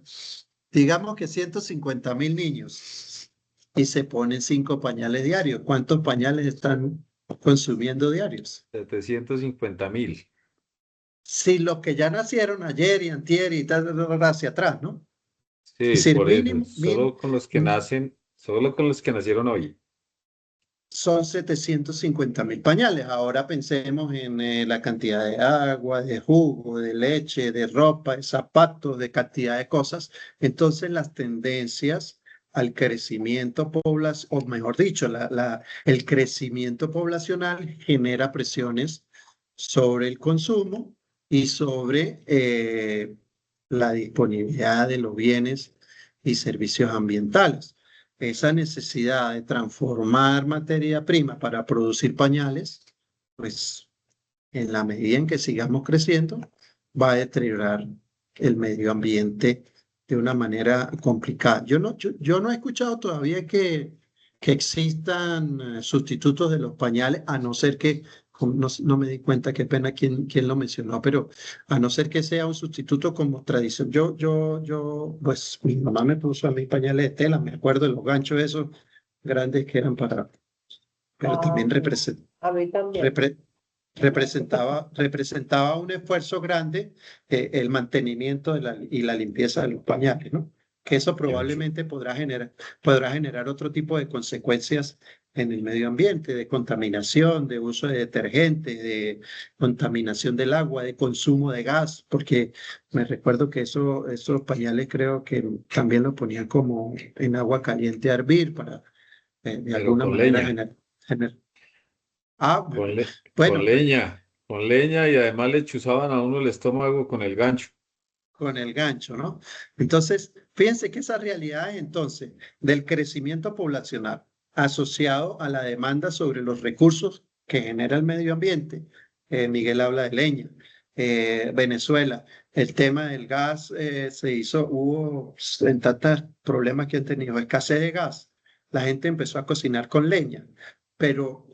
digamos que 150.000 niños y se ponen 5 pañales diarios. ¿Cuántos pañales están consumiendo diarios? 750.000. Si los que ya nacieron ayer y antier y tal, hacia atrás, ¿no? Sí, Es decir, por eso. mínimo, Solo con los que nacieron hoy. son 750.000 pañales. Ahora pensemos en la cantidad de agua, de jugo, de leche, de ropa, de zapatos, de cantidad de cosas. Entonces las tendencias al crecimiento poblacional, o mejor dicho, el crecimiento poblacional genera presiones sobre el consumo y sobre la disponibilidad de los bienes y servicios ambientales. Esa necesidad de transformar materia prima para producir pañales, pues en la medida en que sigamos creciendo, va a deteriorar el medio ambiente de una manera complicada. Yo no he escuchado todavía que existan sustitutos de los pañales, a no ser que, no me di cuenta, qué pena quién lo mencionó, pero a no ser que sea un sustituto como tradición. Pues mi mamá me puso a mí pañales de tela, me acuerdo de los ganchos esos grandes que eran pero también A mí también. representaba un esfuerzo grande el mantenimiento y la limpieza de los pañales, ¿no? Que eso probablemente podrá generar otro tipo de consecuencias en el medio ambiente, de contaminación, de uso de detergente, de contaminación del agua, de consumo de gas, porque me recuerdo que esos pañales creo que también lo ponían como en agua caliente a hervir para de Pero alguna con manera leña. Con bueno, leña y además le chuzaban a uno el estómago con el gancho. con el gancho, ¿no? Entonces, fíjense que esas realidades entonces del crecimiento poblacional, asociado a la demanda sobre los recursos que genera el medio ambiente. Miguel habla de leña. Venezuela, el tema del gas hubo en tantos problemas que han tenido, escasez de gas. La gente empezó a cocinar con leña, pero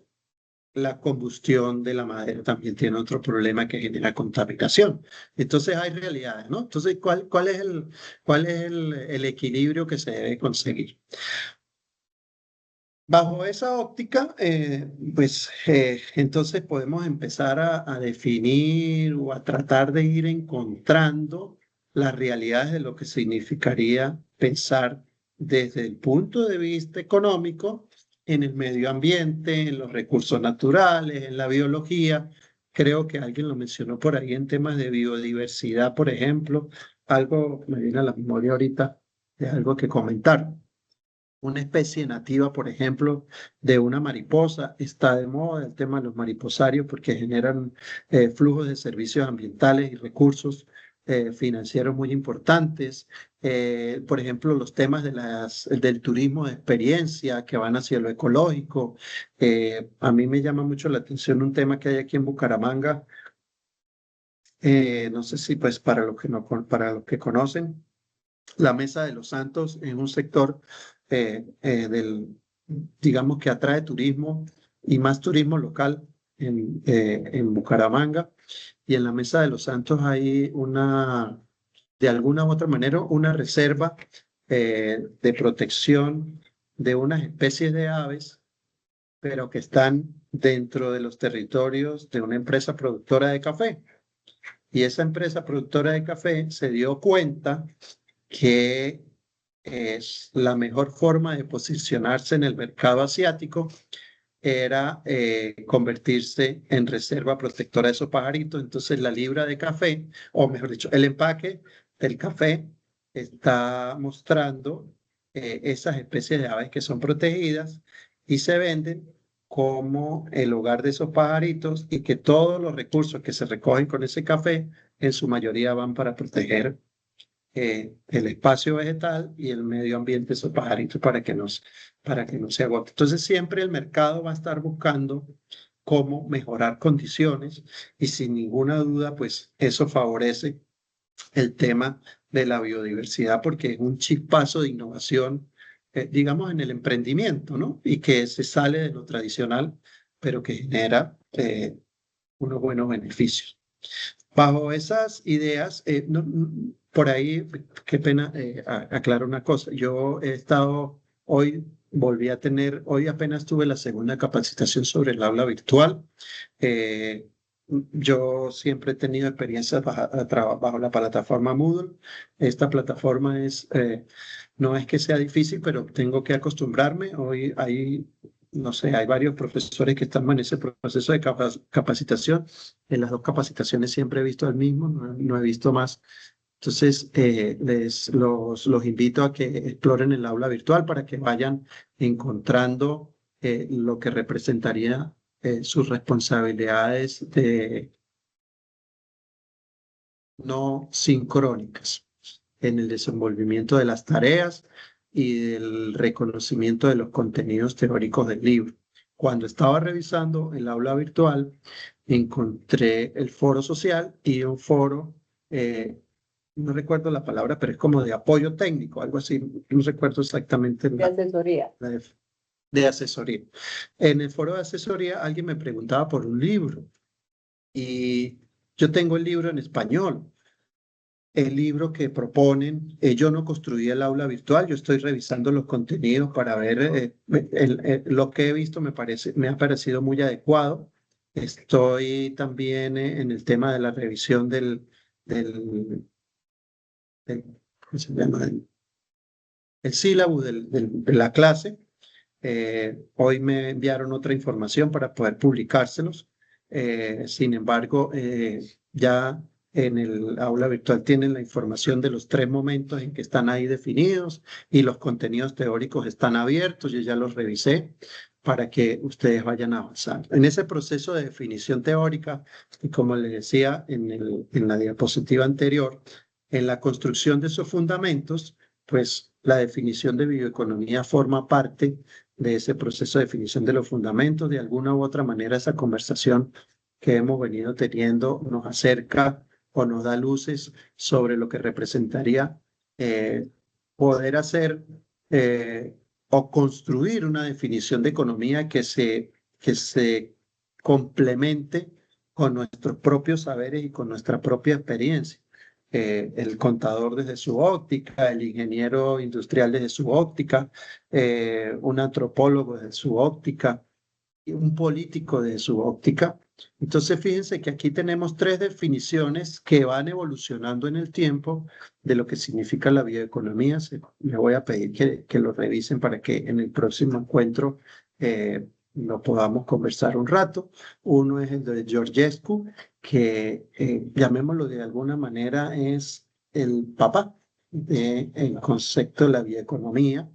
la combustión de la madera también tiene otro problema que genera contaminación. Entonces hay realidades, ¿no? Entonces, ¿cuál es el equilibrio que se debe conseguir? Bajo esa óptica, entonces podemos empezar a definir o a tratar de ir encontrando las realidades de lo que significaría pensar desde el punto de vista económico en el medio ambiente, en los recursos naturales, en la biología. Creo que alguien lo mencionó por ahí en temas de biodiversidad, por ejemplo. Algo me viene a la memoria ahorita de algo que comentar. Una especie nativa, por ejemplo, de una mariposa. Está de moda el tema de los mariposarios porque generan flujos de servicios ambientales y recursos financieros muy importantes. Por ejemplo, los temas del turismo de experiencia que van hacia lo ecológico. A mí me llama mucho la atención un tema que hay aquí en Bucaramanga. No sé si pues para los que conocen, la Mesa de los Santos es un sector digamos que atrae turismo y más turismo local en Bucaramanga. Y en la Mesa de los Santos hay de alguna u otra manera, una reserva de protección de unas especies de aves, pero que están dentro de los territorios de una empresa productora de café. Y esa empresa productora de café se dio cuenta que es la mejor forma de posicionarse en el mercado asiático era convertirse en reserva protectora de esos pajaritos. Entonces la libra de café, o mejor dicho, el empaque del café está mostrando esas especies de aves que son protegidas y se venden como el hogar de esos pajaritos y que todos los recursos que se recogen con ese café en su mayoría van para proteger el espacio vegetal y el medio ambiente de esos pajaritos para que no se agote. Entonces siempre el mercado va a estar buscando cómo mejorar condiciones y sin ninguna duda pues eso favorece el tema de la biodiversidad porque es un chispazo de innovación, digamos en el emprendimiento, ¿no? Y que se sale de lo tradicional pero que genera unos buenos beneficios. Bajo esas ideas, por ahí, qué pena, aclaro una cosa. Yo he estado, hoy apenas tuve la segunda capacitación sobre el aula virtual. Yo siempre he tenido experiencias bajo la plataforma Moodle. Esta plataforma no es que sea difícil, pero tengo que acostumbrarme. Hoy no sé, hay varios profesores que están en ese proceso de capacitación. En las dos capacitaciones siempre he visto el mismo, no he visto más. Entonces, los invito a que exploren el aula virtual para que vayan encontrando lo que representaría sus responsabilidades no sincrónicas en el desenvolvimiento de las tareas y del reconocimiento de los contenidos teóricos del libro. Cuando estaba revisando el aula virtual, encontré el foro social y un foro, no recuerdo la palabra, pero es como de apoyo técnico, algo así, no recuerdo exactamente. De asesoría. De asesoría. En el foro de asesoría alguien me preguntaba por un libro y yo tengo el libro en español. El libro que proponen, yo no construí el aula virtual, yo estoy revisando los contenidos para ver lo que he visto me ha parecido muy adecuado. Estoy también en el tema de la revisión ¿cómo se llama? El sílabo de la clase. Hoy me enviaron otra información para poder publicárselos. Sin embargo, ya en el aula virtual tienen la información de los 3 momentos en que están ahí definidos y los contenidos teóricos están abiertos. Yo ya los revisé para que ustedes vayan avanzando. En ese proceso de definición teórica, y como les decía en la diapositiva anterior, en la construcción de esos fundamentos, pues la definición de bioeconomía forma parte de ese proceso de definición de los fundamentos. De alguna u otra manera, esa conversación que hemos venido teniendo nos acerca o nos da luces sobre lo que representaría poder hacer o construir una definición de economía que se complemente con nuestros propios saberes y con nuestra propia experiencia. El contador desde su óptica, el ingeniero industrial desde su óptica, un antropólogo desde su óptica, y un político desde su óptica. Entonces, fíjense que aquí tenemos tres definiciones que van evolucionando en el tiempo de lo que significa la bioeconomía. Les voy a pedir que lo revisen para que en el próximo encuentro lo podamos conversar un rato. Uno es el de Georgescu, que llamémoslo de alguna manera es el papá del concepto de la bioeconomía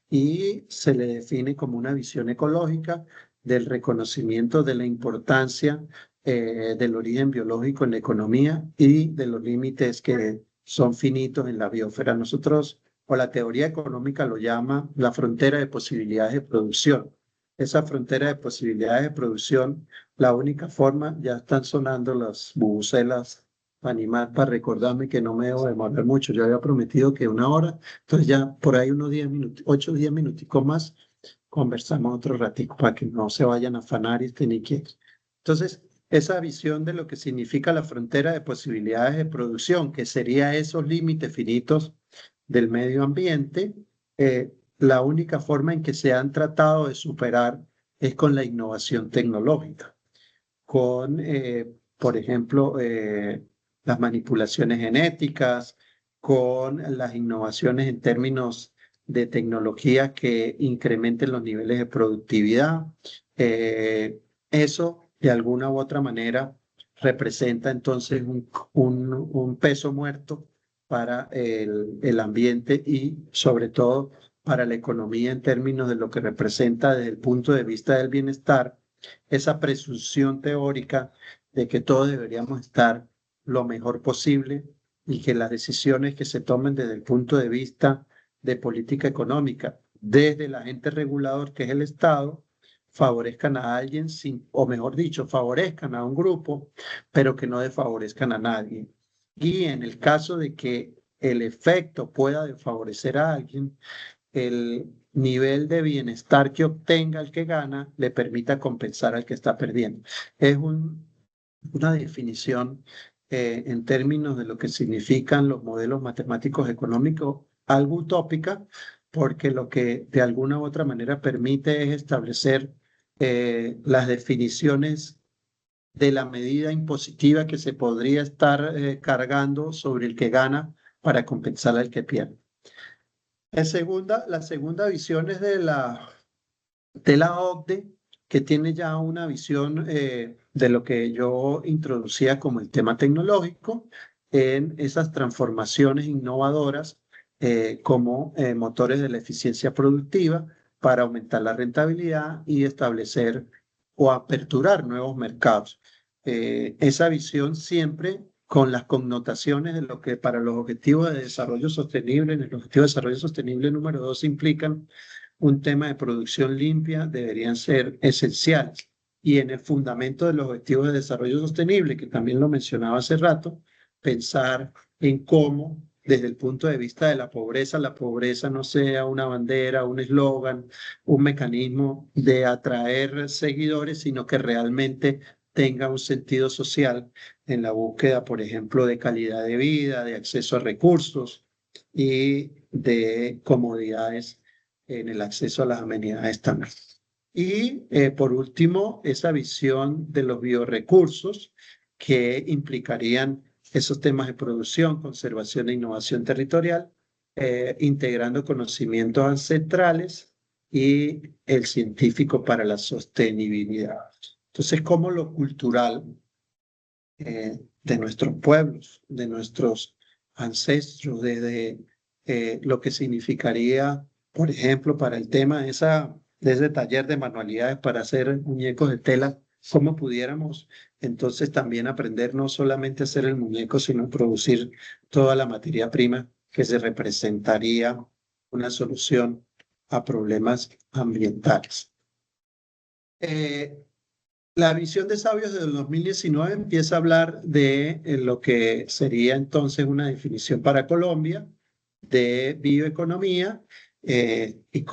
y se le define como una visión ecológica del reconocimiento de la importancia del origen biológico en la economía y de los límites que son finitos en la biosfera. Nosotros, o la teoría económica lo llama la frontera de posibilidades de producción. Esa frontera de posibilidades de producción, la única forma, ya están sonando las bubucelas animal para recordarme que no me debo demorar mucho. Yo había prometido que 1 hora, entonces ya por ahí unos 10 minutos, 8 o 10 minuticos más, conversamos otro ratico para que no se vayan a afanar y estén inquietos. Entonces, esa visión de lo que significa la frontera de posibilidades de producción, que sería esos límites finitos del medio ambiente, la única forma en que se han tratado de superar es con la innovación tecnológica, con, por ejemplo, las manipulaciones genéticas, con las innovaciones en términos de tecnología que incrementen los niveles de productividad. Eso, de alguna u otra manera, representa entonces un peso muerto para el ambiente y, sobre todo, para la economía en términos de lo que representa desde el punto de vista del bienestar, esa presunción teórica de que todos deberíamos estar lo mejor posible y que las decisiones que se tomen desde el punto de vista de política económica, desde el agente regulador que es el Estado, favorezcan a alguien, o mejor dicho, favorezcan a un grupo, pero que no desfavorezcan a nadie. Y en el caso de que el efecto pueda desfavorecer a alguien, el nivel de bienestar que obtenga el que gana le permita compensar al que está perdiendo. Es una definición en términos de lo que significan los modelos matemáticos económicos, algo utópica, porque lo que de alguna u otra manera permite es establecer las definiciones de la medida impositiva que se podría estar cargando sobre el que gana para compensar al que pierde. La segunda visión es de la OCDE, que tiene ya una visión de lo que yo introducía como el tema tecnológico en esas transformaciones innovadoras como motores de la eficiencia productiva para aumentar la rentabilidad y establecer o aperturar nuevos mercados. Esa visión siempre con las connotaciones de lo que para los objetivos de desarrollo sostenible, en el objetivo de desarrollo sostenible número 2 implican un tema de producción limpia, deberían ser esenciales. Y en el fundamento de los objetivos de desarrollo sostenible, que también lo mencionaba hace rato, pensar en cómo, desde el punto de vista de la pobreza no sea una bandera, un eslogan, un mecanismo de atraer seguidores, sino que realmente tenga un sentido social en la búsqueda, por ejemplo, de calidad de vida, de acceso a recursos y de comodidades en el acceso a las amenidades también. Y por último, esa visión de los biorecursos que implicarían esos temas de producción, conservación e innovación territorial, integrando conocimientos ancestrales y el científico para la sostenibilidad. Entonces, cómo lo cultural de nuestros pueblos, de nuestros ancestros, de lo que significaría, por ejemplo, para el tema de ese taller de manualidades para hacer muñecos de tela, cómo pudiéramos entonces también aprender no solamente a hacer el muñeco, sino producir toda la materia prima que se representaría una solución a problemas ambientales. La visión de Sabios del 2019 empieza a hablar de lo que sería entonces una definición para Colombia de bioeconomía y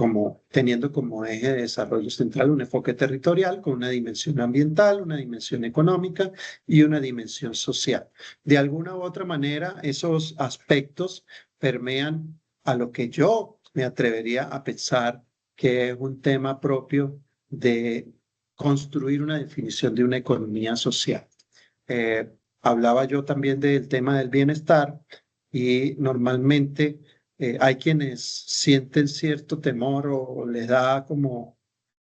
teniendo como eje de desarrollo central un enfoque territorial con una dimensión ambiental, una dimensión económica y una dimensión social. De alguna u otra manera, esos aspectos permean a lo que yo me atrevería a pensar que es un tema propio de construir una definición de una economía social. Hablaba yo también del tema del bienestar y normalmente hay quienes sienten cierto temor o les da como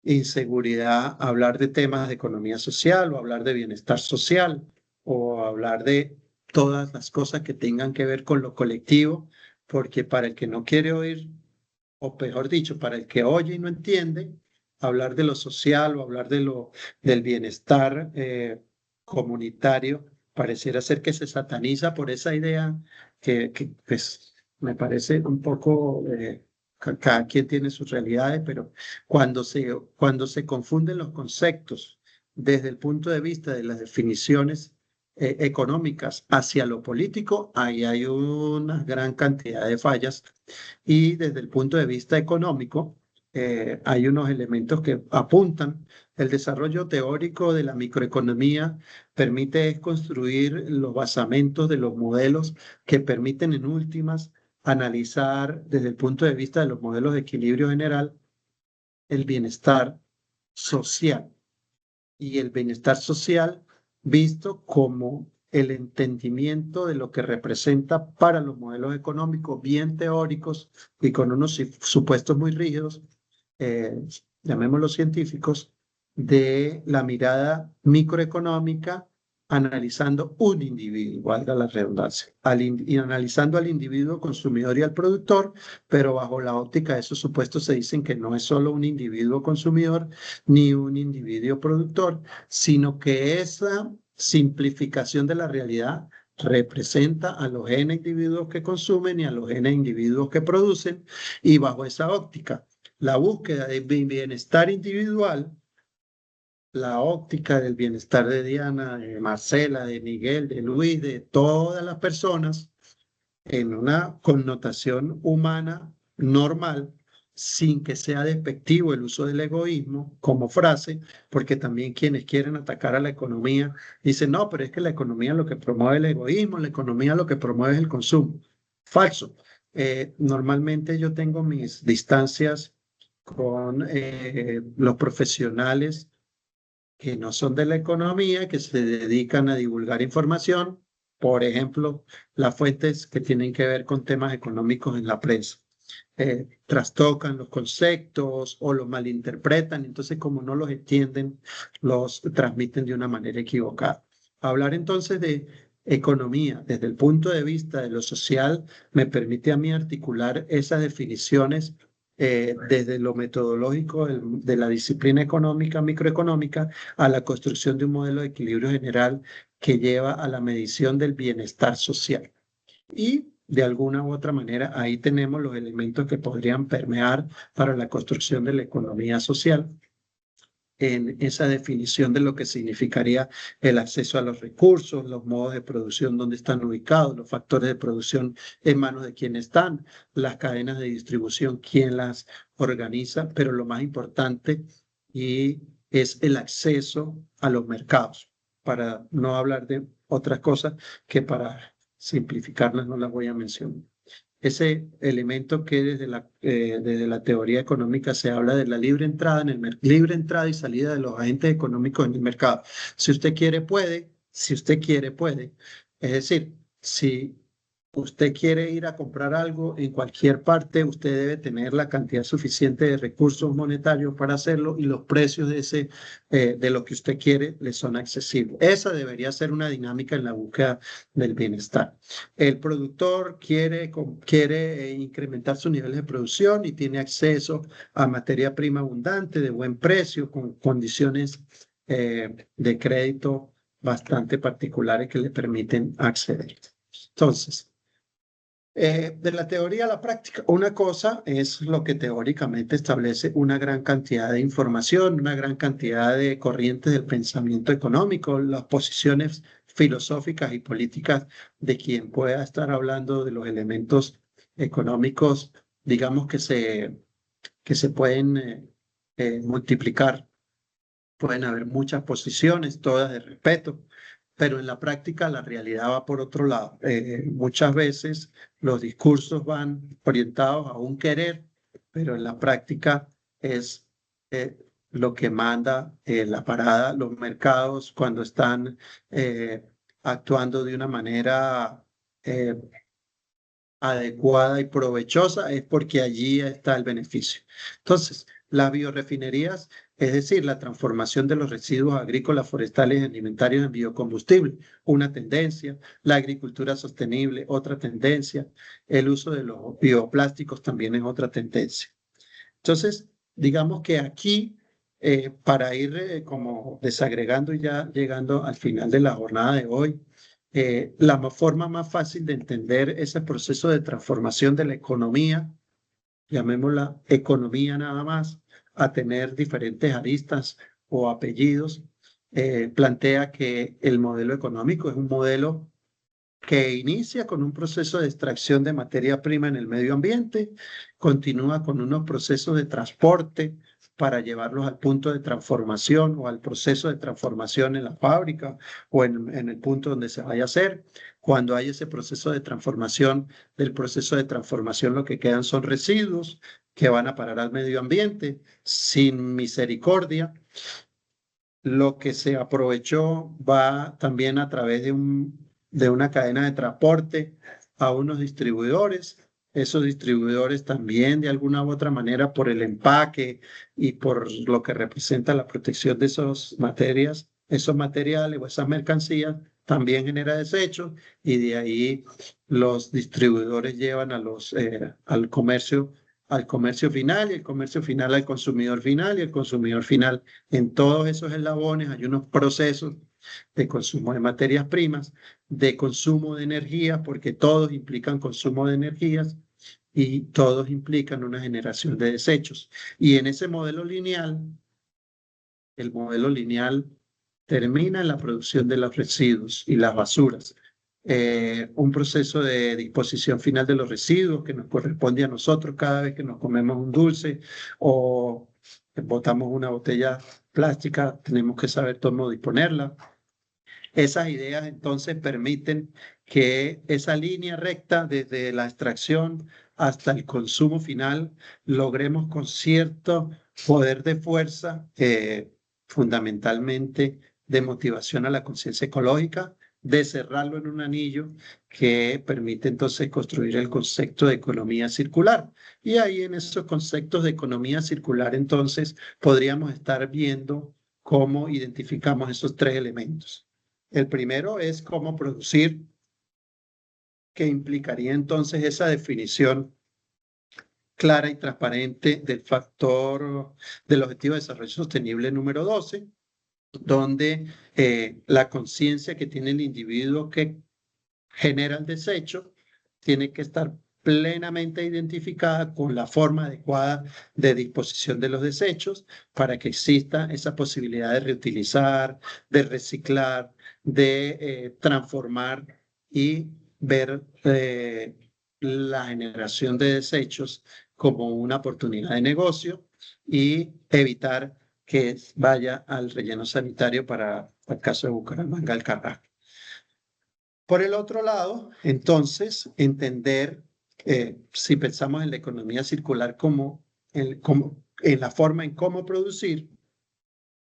inseguridad hablar de temas de economía social o hablar de bienestar social o hablar de todas las cosas que tengan que ver con lo colectivo, porque para el que no quiere oír, o mejor dicho, para el que oye y no entiende, hablar de lo social o hablar del bienestar comunitario pareciera ser que se sataniza por esa idea que pues, me parece un poco, cada quien tiene sus realidades, pero cuando se confunden los conceptos desde el punto de vista de las definiciones económicas hacia lo político, ahí hay una gran cantidad de fallas y desde el punto de vista económico, hay unos elementos que apuntan. El desarrollo teórico de la microeconomía permite construir los basamentos de los modelos que permiten en últimas analizar desde el punto de vista de los modelos de equilibrio general el bienestar social y el bienestar social visto como el entendimiento de lo que representa para los modelos económicos bien teóricos y con unos supuestos muy rígidos, llamémoslos científicos, de la mirada microeconómica analizando un individuo, valga la redundancia, y analizando al individuo consumidor y al productor, pero bajo la óptica de esos supuestos se dicen que no es solo un individuo consumidor ni un individuo productor, sino que esa simplificación de la realidad representa a los N individuos que consumen y a los N individuos que producen, y bajo esa óptica, la búsqueda de bienestar individual, la óptica del bienestar de Diana, de Marcela, de Miguel, de Luis, de todas las personas, en una connotación humana normal, sin que sea despectivo el uso del egoísmo como frase, porque también quienes quieren atacar a la economía dicen, no, pero es que la economía lo que promueve el egoísmo, la economía lo que promueve es el consumo. Falso. Normalmente yo tengo mis distancias con los profesionales que no son de la economía, que se dedican a divulgar información, por ejemplo, las fuentes que tienen que ver con temas económicos en la prensa. Trastocan los conceptos o los malinterpretan, entonces como no los entienden, los transmiten de una manera equivocada. Hablar entonces de economía desde el punto de vista de lo social me permite a mí articular esas definiciones desde lo metodológico de la disciplina económica, microeconómica, a la construcción de un modelo de equilibrio general que lleva a la medición del bienestar social. Y de alguna u otra manera, ahí tenemos los elementos que podrían permear para la construcción de la economía social en esa definición de lo que significaría el acceso a los recursos, los modos de producción, dónde están ubicados, los factores de producción en manos de quién están, las cadenas de distribución, quién las organiza, pero lo más importante es el acceso a los mercados, para no hablar de otras cosas que para simplificarlas no las voy a mencionar. Ese elemento que desde la teoría económica se habla de la libre entrada libre entrada y salida de los agentes económicos en el mercado. Si usted quiere, puede. Si usted quiere, puede. Es decir, si usted quiere ir a comprar algo en cualquier parte, usted debe tener la cantidad suficiente de recursos monetarios para hacerlo y los precios de lo que usted quiere le son accesibles. Esa debería ser una dinámica en la búsqueda del bienestar. El productor quiere incrementar sus niveles de producción y tiene acceso a materia prima abundante, de buen precio, con condiciones de crédito bastante particulares que le permiten acceder. Entonces, De la teoría a la práctica, una cosa es lo que teóricamente establece una gran cantidad de información, una gran cantidad de corrientes del pensamiento económico, las posiciones filosóficas y políticas de quien pueda estar hablando de los elementos económicos, digamos que se pueden multiplicar. Pueden haber muchas posiciones, todas de respeto, pero en la práctica la realidad va por otro lado. Muchas veces los discursos van orientados a un querer, pero en la práctica es lo que manda la parada, los mercados cuando están actuando de una manera eh, adecuada y provechosa, es porque allí está el beneficio. Entonces, las biorefinerías, es decir, la transformación de los residuos agrícolas, forestales y alimentarios en biocombustible, una tendencia, la agricultura sostenible, otra tendencia, el uso de los bioplásticos también es otra tendencia. Entonces, digamos que aquí, para ir como desagregando y ya llegando al final de la jornada de hoy, la forma más fácil de entender ese proceso de transformación de la economía, llamémosla economía nada más, a tener diferentes aristas o apellidos, plantea que el modelo económico es un modelo que inicia con un proceso de extracción de materia prima en el medio ambiente, continúa con unos procesos de transporte para llevarlos al punto de transformación o al proceso de transformación en la fábrica o en el punto donde se vaya a hacer. Cuando hay ese proceso de transformación, del proceso de transformación lo que quedan son residuos que van a parar al medio ambiente sin misericordia. Lo que se aprovechó va también a través de una cadena de transporte a unos distribuidores. Esos distribuidores también de alguna u otra manera por el empaque y por lo que representa la protección de esas materias, esos materiales o esas mercancías también genera desechos y de ahí los distribuidores llevan al comercio final y el comercio final al consumidor final y el consumidor final. En todos esos eslabones hay unos procesos de consumo de materias primas, de consumo de energía, porque todos implican consumo de energías y todos implican una generación de desechos. Y en ese modelo lineal, el modelo lineal termina en la producción de los residuos y las basuras. Un proceso de disposición final de los residuos que nos corresponde a nosotros cada vez que nos comemos un dulce o botamos una botella plástica, tenemos que saber cómo disponerla. Esas ideas entonces permiten que esa línea recta desde la extracción hasta el consumo final logremos con cierto poder de fuerza, fundamentalmente de motivación a la conciencia ecológica, de cerrarlo en un anillo que permite entonces construir el concepto de economía circular. Y ahí en esos conceptos de economía circular entonces podríamos estar viendo cómo identificamos esos tres elementos. El primero es cómo producir, que implicaría entonces esa definición clara y transparente del factor del Objetivo de Desarrollo Sostenible número 12, donde la conciencia que tiene el individuo que genera el desecho tiene que estar plenamente identificada con la forma adecuada de disposición de los desechos para que exista esa posibilidad de reutilizar, de reciclar, de transformar y ver la generación de desechos como una oportunidad de negocio y evitar que vaya al relleno sanitario para el caso de Bucaramanga, el Carrasco. Por el otro lado, entonces, entender, si pensamos en la economía circular como en la forma en cómo producir,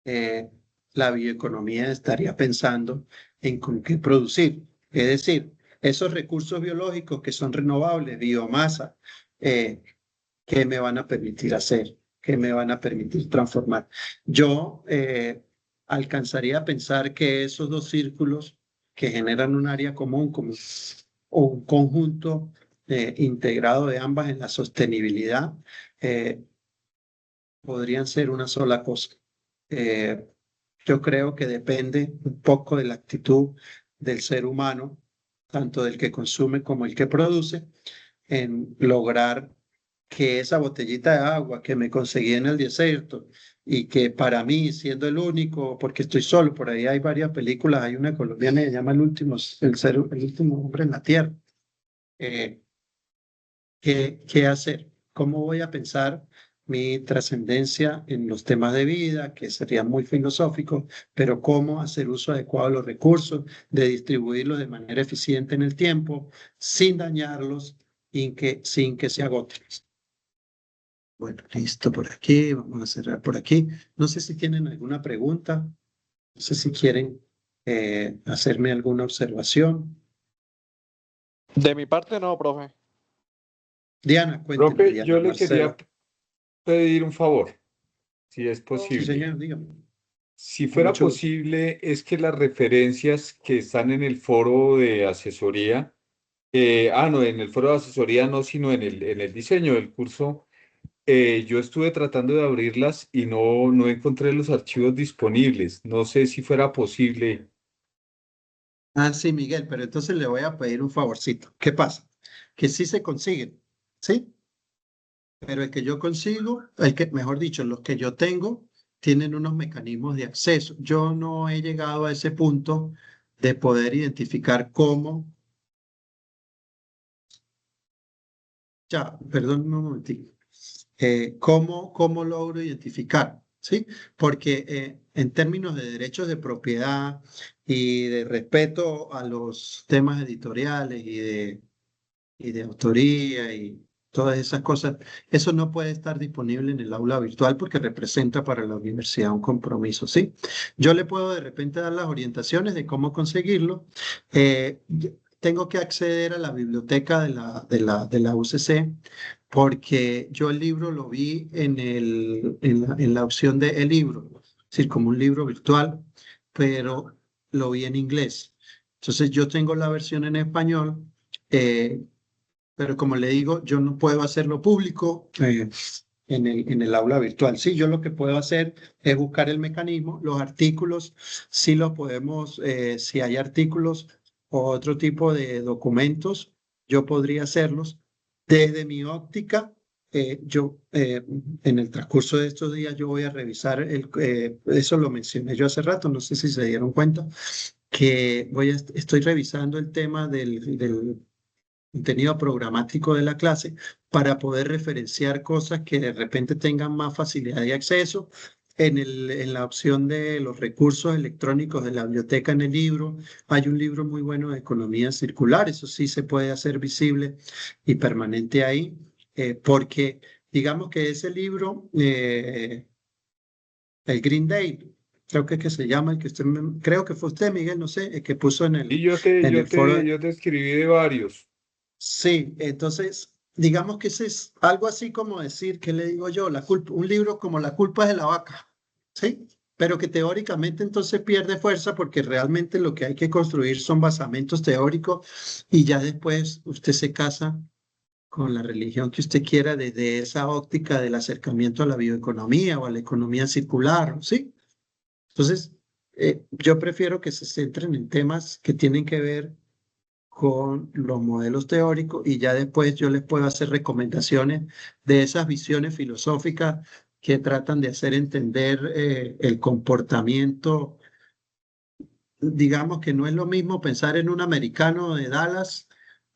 la bioeconomía estaría pensando en con qué producir. Es decir, esos recursos biológicos que son renovables, biomasa, ¿qué me van a permitir hacer? ¿Qué me van a permitir transformar? Yo alcanzaría a pensar que esos dos círculos que generan un área común como, o un conjunto integrado de ambas en la sostenibilidad, podrían ser una sola cosa. Yo creo que depende un poco de la actitud del ser humano tanto del que consume como el que produce, en lograr que esa botellita de agua que me conseguí en el desierto y que para mí, siendo el único, porque estoy solo, por ahí hay varias películas, hay una colombiana que se llama el último hombre en la tierra. Eh, ¿Qué hacer? ¿Cómo voy a pensar mi trascendencia en los temas de vida, que sería muy filosófico, pero cómo hacer uso adecuado de los recursos, de distribuirlos de manera eficiente en el tiempo, sin dañarlos y sin que se agoten? Bueno, listo por aquí, vamos a cerrar por aquí. No sé si tienen alguna pregunta, no sé si quieren hacerme alguna observación. De mi parte no, profe. Diana, cuénteme, Profe, Diana, yo le Marcela. quería pedir un favor, si es Sí, posible. señor, dígame. Si Con fuera mucho gusto. posible, es que las referencias que están en el foro de asesoría, no, en el foro de asesoría no, sino en el diseño del curso, yo estuve tratando de abrirlas y no encontré los archivos disponibles. No sé si fuera posible. Ah, sí, Miguel, pero entonces le voy a pedir un favorcito. ¿Qué pasa? Que sí se consiguen, ¿sí? Pero el que yo consigo, mejor dicho, los que yo tengo, tienen unos mecanismos de acceso. Yo no he llegado a ese punto de poder identificar cómo, ya, perdón un momentito, cómo logro identificar, ¿sí? Porque en términos de derechos de propiedad y de respeto a los temas editoriales y de autoría y todas esas cosas, eso no puede estar disponible en el aula virtual porque representa para la universidad un compromiso, ¿sí? Yo le puedo de repente dar las orientaciones de cómo conseguirlo. Tengo que acceder a la biblioteca de la UCC porque yo el libro lo vi en la opción de e-libro, es decir, como un libro virtual, pero lo vi en inglés. Entonces yo tengo la versión en español, eh, pero como le digo, yo no puedo hacerlo público en el aula virtual. Sí, yo lo que puedo hacer es buscar el mecanismo, los artículos, sí los podemos, si hay artículos o otro tipo de documentos, yo podría hacerlos desde mi óptica. En el transcurso de estos días yo voy a revisar, eso lo mencioné yo hace rato, no sé si se dieron cuenta, que estoy revisando el tema del contenido programático de la clase para poder referenciar cosas que de repente tengan más facilidad de acceso. En la opción de los recursos electrónicos de la biblioteca en el libro, hay un libro muy bueno de economía circular, eso sí se puede hacer visible y permanente ahí, porque digamos que ese libro, el Green Day, creo que se llama, creo que fue usted, Miguel, no sé, el que puso en Y el, yo te, en yo el foro. te, yo te escribí de varios. Sí, entonces, digamos que ese es algo así como decir, ¿qué le digo yo? Un libro como La culpa es de la vaca, ¿sí? Pero que teóricamente entonces pierde fuerza porque realmente lo que hay que construir son basamentos teóricos y ya después usted se casa con la religión que usted quiera desde esa óptica del acercamiento a la bioeconomía o a la economía circular, ¿sí? Entonces, yo prefiero que se centren en temas que tienen que ver con los modelos teóricos y ya después yo les puedo hacer recomendaciones de esas visiones filosóficas que tratan de hacer entender el comportamiento. Digamos que no es lo mismo pensar en un americano de Dallas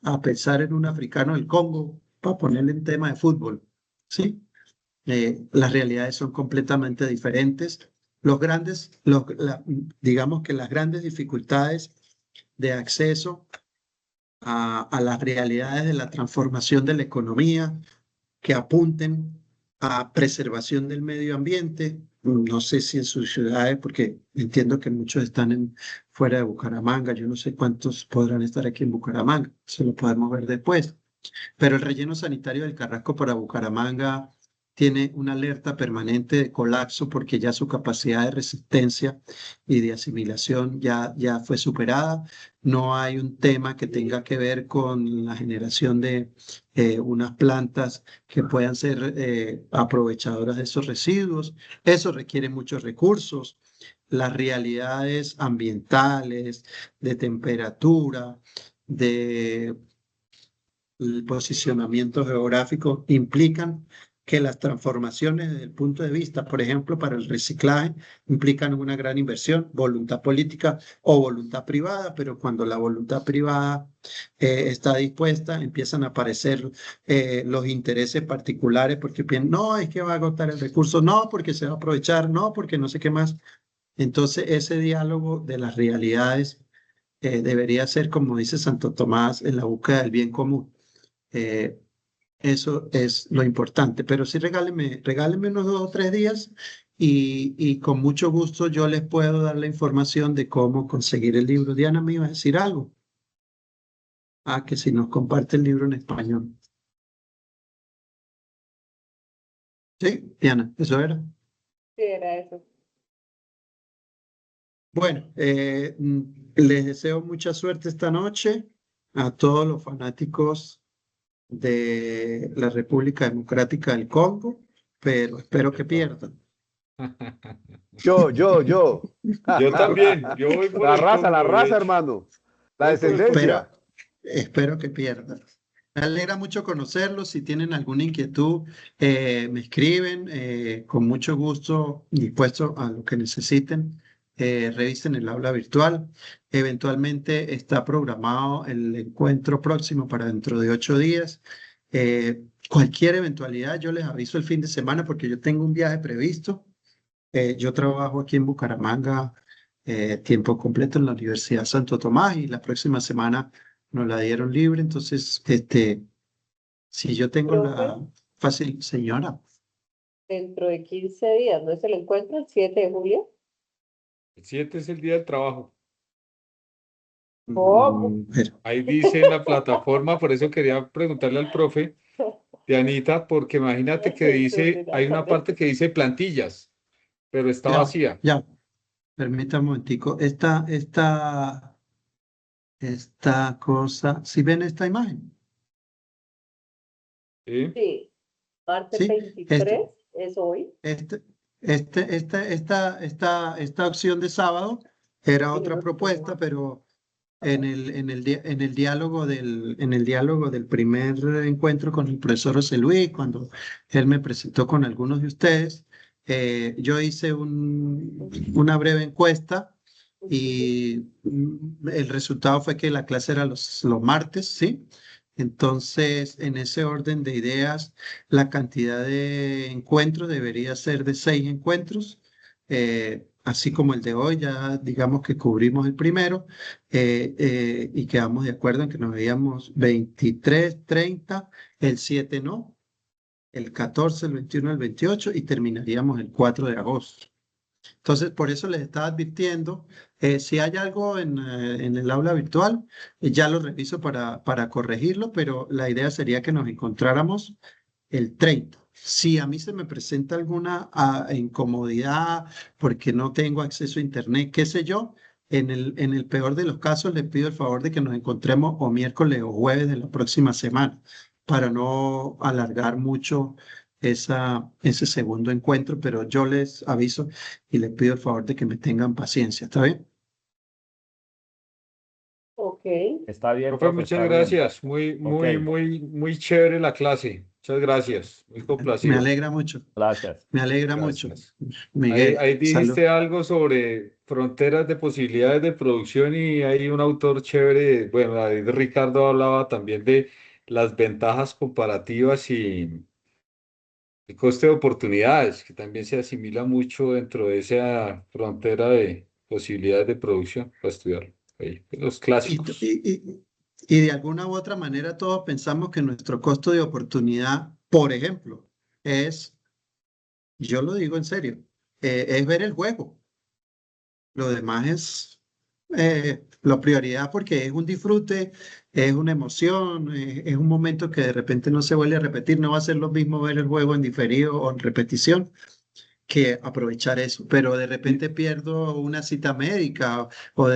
a pensar en un africano del Congo, para ponerle en tema de fútbol, ¿sí? Las realidades son completamente diferentes. Digamos que las grandes dificultades de acceso a las realidades de la transformación de la economía, que apunten a preservación del medio ambiente. No sé si en sus ciudades, porque entiendo que muchos están fuera de Bucaramanga, yo no sé cuántos podrán estar aquí en Bucaramanga, eso lo podemos ver después. Pero el relleno sanitario del Carrasco para Bucaramanga tiene una alerta permanente de colapso porque ya su capacidad de resistencia y de asimilación ya fue superada. No hay un tema que tenga que ver con la generación de unas plantas que puedan ser aprovechadoras de esos residuos. Eso requiere muchos recursos. Las realidades ambientales, de temperatura, de el posicionamiento geográfico implican que las transformaciones desde el punto de vista, por ejemplo, para el reciclaje, implican una gran inversión, voluntad política o voluntad privada, pero cuando la voluntad privada está dispuesta, empiezan a aparecer los intereses particulares porque piensan, no, es que va a agotar el recurso, no, porque se va a aprovechar, no, porque no sé qué más. Entonces, ese diálogo de las realidades debería ser, como dice Santo Tomás, en la búsqueda del bien común. Eh, Eso es lo importante, pero sí regálenme unos 2 o 3 días y con mucho gusto yo les puedo dar la información de cómo conseguir el libro. Diana me iba a decir algo. Ah, que si nos comparte el libro en español. Sí, Diana, eso era. Sí, era eso. Bueno, les deseo mucha suerte esta noche a todos los fanáticos de la República Democrática del Congo, pero espero que pierdan. Yo. Yo también, yo voy por el Congo, de hecho. hermano. La Voy por el descendencia. Espero que pierdan. Me alegra mucho conocerlos. Si tienen alguna inquietud, me escriben con mucho gusto, dispuesto a lo que necesiten. Revisen el aula virtual. Eventualmente está programado el encuentro próximo para dentro de 8 días. Cualquier eventualidad, yo les aviso el fin de semana porque yo tengo un viaje previsto. Yo trabajo aquí en Bucaramanga tiempo completo en la Universidad Santo Tomás y la próxima semana nos la dieron libre. Entonces, si yo tengo Profe, la fácil, señora. dentro de 15 días, ¿no es el encuentro? El 7 de julio. El 7 es el día del trabajo. ¿Cómo? Pero, Ahí dice en la plataforma, por eso quería preguntarle al profe, Dianita, porque imagínate que dice, hay una parte que dice plantillas, pero está vacía. ya, permítame un momentico. Esta cosa, ¿si ven esta imagen? ¿Sí? Sí, martes Sí, 23 es hoy. Este, esta opción de sábado era Sí, otra no propuesta, tengo. pero en el diálogo del primer encuentro con el profesor José Luis, cuando él me presentó con algunos de ustedes, yo hice una breve encuesta y el resultado fue que la clase era los martes, ¿sí? Entonces, en ese orden de ideas, la cantidad de encuentros debería ser de 6 encuentros, así como el de hoy, ya digamos que cubrimos el primero y quedamos de acuerdo en que nos veíamos 23, 30, el 7 no, el 14, el 21, el 28 y terminaríamos el 4 de agosto. Entonces, por eso les estaba advirtiendo, si hay algo en el aula virtual, ya lo reviso para corregirlo, pero la idea sería que nos encontráramos el 30. Si a mí se me presenta alguna incomodidad porque no tengo acceso a internet, qué sé yo, en el peor de los casos les pido el favor de que nos encontremos o miércoles o jueves de la próxima semana para no alargar mucho ese segundo encuentro, pero yo les aviso y les pido el favor de que me tengan paciencia, ¿está bien? Ok. Está bien, Profe, profe, muchas está bien. gracias. Muy chévere la clase. Muchas gracias. Muy Me complacido. alegra mucho, Gracias. me alegra mucho. Gracias. Miguel, Ahí salud. dijiste algo sobre fronteras de posibilidades de producción y hay un autor chévere, bueno, David Ricardo hablaba también de las ventajas comparativas y el coste de oportunidades, que también se asimila mucho dentro de esa frontera de posibilidades de producción para estudiarlo. Ahí, los Y, clásicos. y de alguna u otra manera todos pensamos que nuestro costo de oportunidad, por ejemplo, es, yo lo digo en serio, es ver el juego. Lo demás es la prioridad porque es un disfrute, es una emoción, es un momento que de repente no se vuelve a repetir. No va a ser lo mismo ver el juego en diferido o en repetición que aprovechar eso, pero de repente pierdo una cita médica o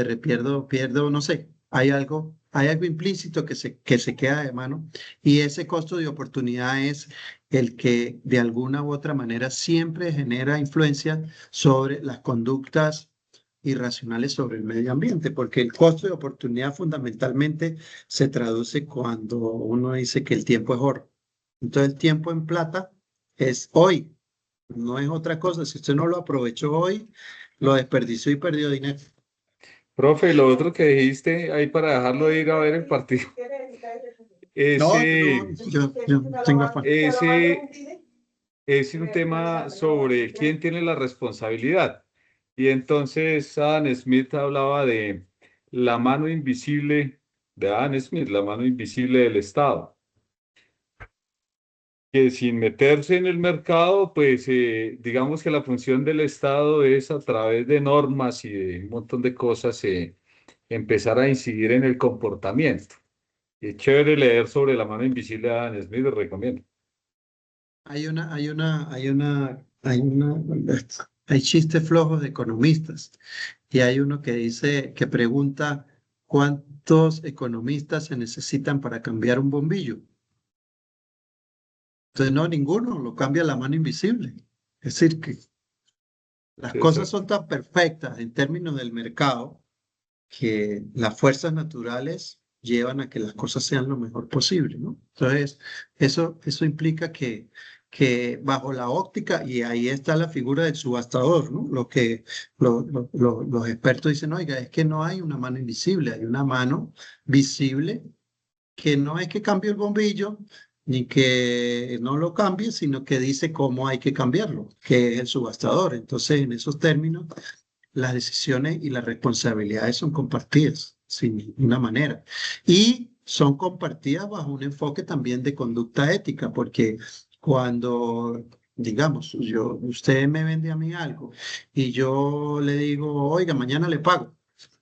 pierdo, no sé, hay algo implícito que se queda de mano y ese costo de oportunidad es el que de alguna u otra manera siempre genera influencia sobre las conductas irracionales sobre el medio ambiente, porque el costo de oportunidad fundamentalmente se traduce cuando uno dice que el tiempo es oro. Entonces el tiempo en plata es hoy, no es otra cosa. Si usted no lo aprovechó hoy, lo desperdició y perdió dinero. Profe, lo otro que dijiste ahí para dejarlo ir a ver el partido, No, ese, yo no tengo afán. ese es un tema sobre quién tiene la responsabilidad. Y entonces Adam Smith hablaba de la mano invisible de Adam Smith, la mano invisible del Estado, que sin meterse en el mercado, pues digamos que la función del Estado es a través de normas y de un montón de cosas empezar a incidir en el comportamiento. Es chévere leer sobre la mano invisible de Adam Smith, lo recomiendo. Hay chistes flojos de economistas y hay uno que dice, que pregunta cuántos economistas se necesitan para cambiar un bombillo. Entonces, no, ninguno, lo cambia la mano invisible. Es decir, que las cosas Exacto. son tan perfectas en términos del mercado que las fuerzas naturales llevan a que las cosas sean lo mejor posible, ¿no? Entonces, eso implica que bajo la óptica, y ahí está la figura del subastador, ¿no? Los expertos dicen, oiga, es que no hay una mano invisible, hay una mano visible que no es que cambie el bombillo, ni que no lo cambie, sino que dice cómo hay que cambiarlo, que es el subastador. Entonces, en esos términos, las decisiones y las responsabilidades son compartidas, sin ninguna manera. Y son compartidas bajo un enfoque también de conducta ética, porque cuando, digamos, usted me vende a mí algo y yo le digo, oiga, mañana le pago,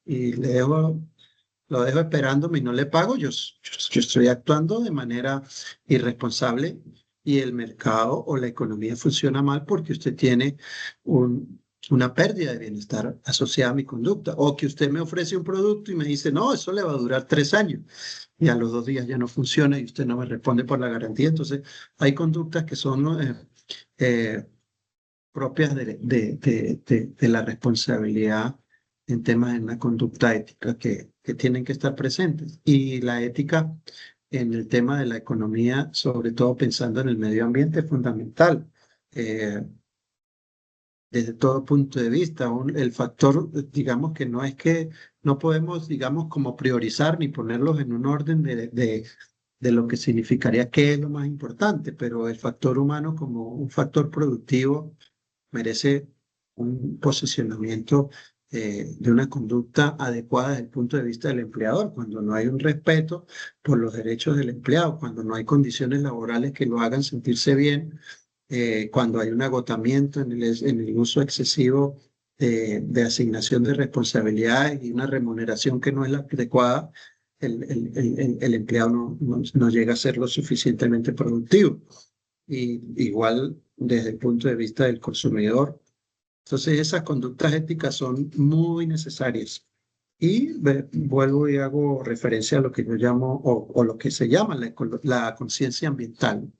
y lo dejo esperándome y no le pago, yo estoy actuando de manera irresponsable y el mercado o la economía funciona mal porque usted tiene una pérdida de bienestar asociada a mi conducta. O que usted me ofrece un producto y me dice, no, eso le va a durar 3 años. Y a los 2 días ya no funciona y usted no me responde por la garantía. Entonces, hay conductas que son propias de la responsabilidad en temas de la conducta ética que tienen que estar presentes. Y la ética en el tema de la economía, sobre todo pensando en el medio ambiente, es fundamental. Desde todo punto de vista, el factor, digamos que no es que no podemos, digamos, como priorizar ni ponerlos en un orden de lo que significaría qué es lo más importante, pero el factor humano como un factor productivo merece un posicionamiento de una conducta adecuada desde el punto de vista del empleador, cuando no hay un respeto por los derechos del empleado, cuando no hay condiciones laborales que lo hagan sentirse bien, cuando hay un agotamiento en el uso excesivo de asignación de responsabilidades y una remuneración que no es la adecuada, el empleado no llega a ser lo suficientemente productivo. Y igual desde el punto de vista del consumidor. Entonces esas conductas éticas son muy necesarias. Y vuelvo y hago referencia a lo que yo llamo, o lo que se llama la conciencia ambiental,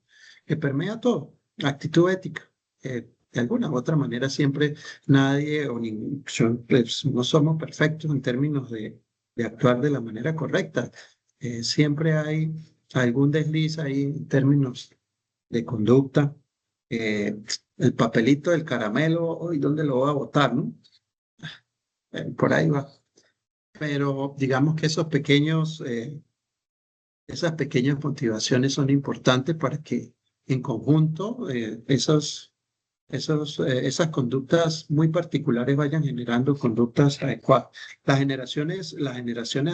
que permea todo, actitud ética. De alguna u otra manera siempre nadie, pues, no somos perfectos en términos de actuar de la manera correcta. Siempre hay algún desliz ahí en términos de conducta. El papelito del caramelo, hoy dónde lo voy a botar, ¿no? Por ahí va. Pero digamos que esas pequeñas motivaciones son importantes para que en conjunto esas conductas muy particulares vayan generando conductas adecuadas. Las generaciones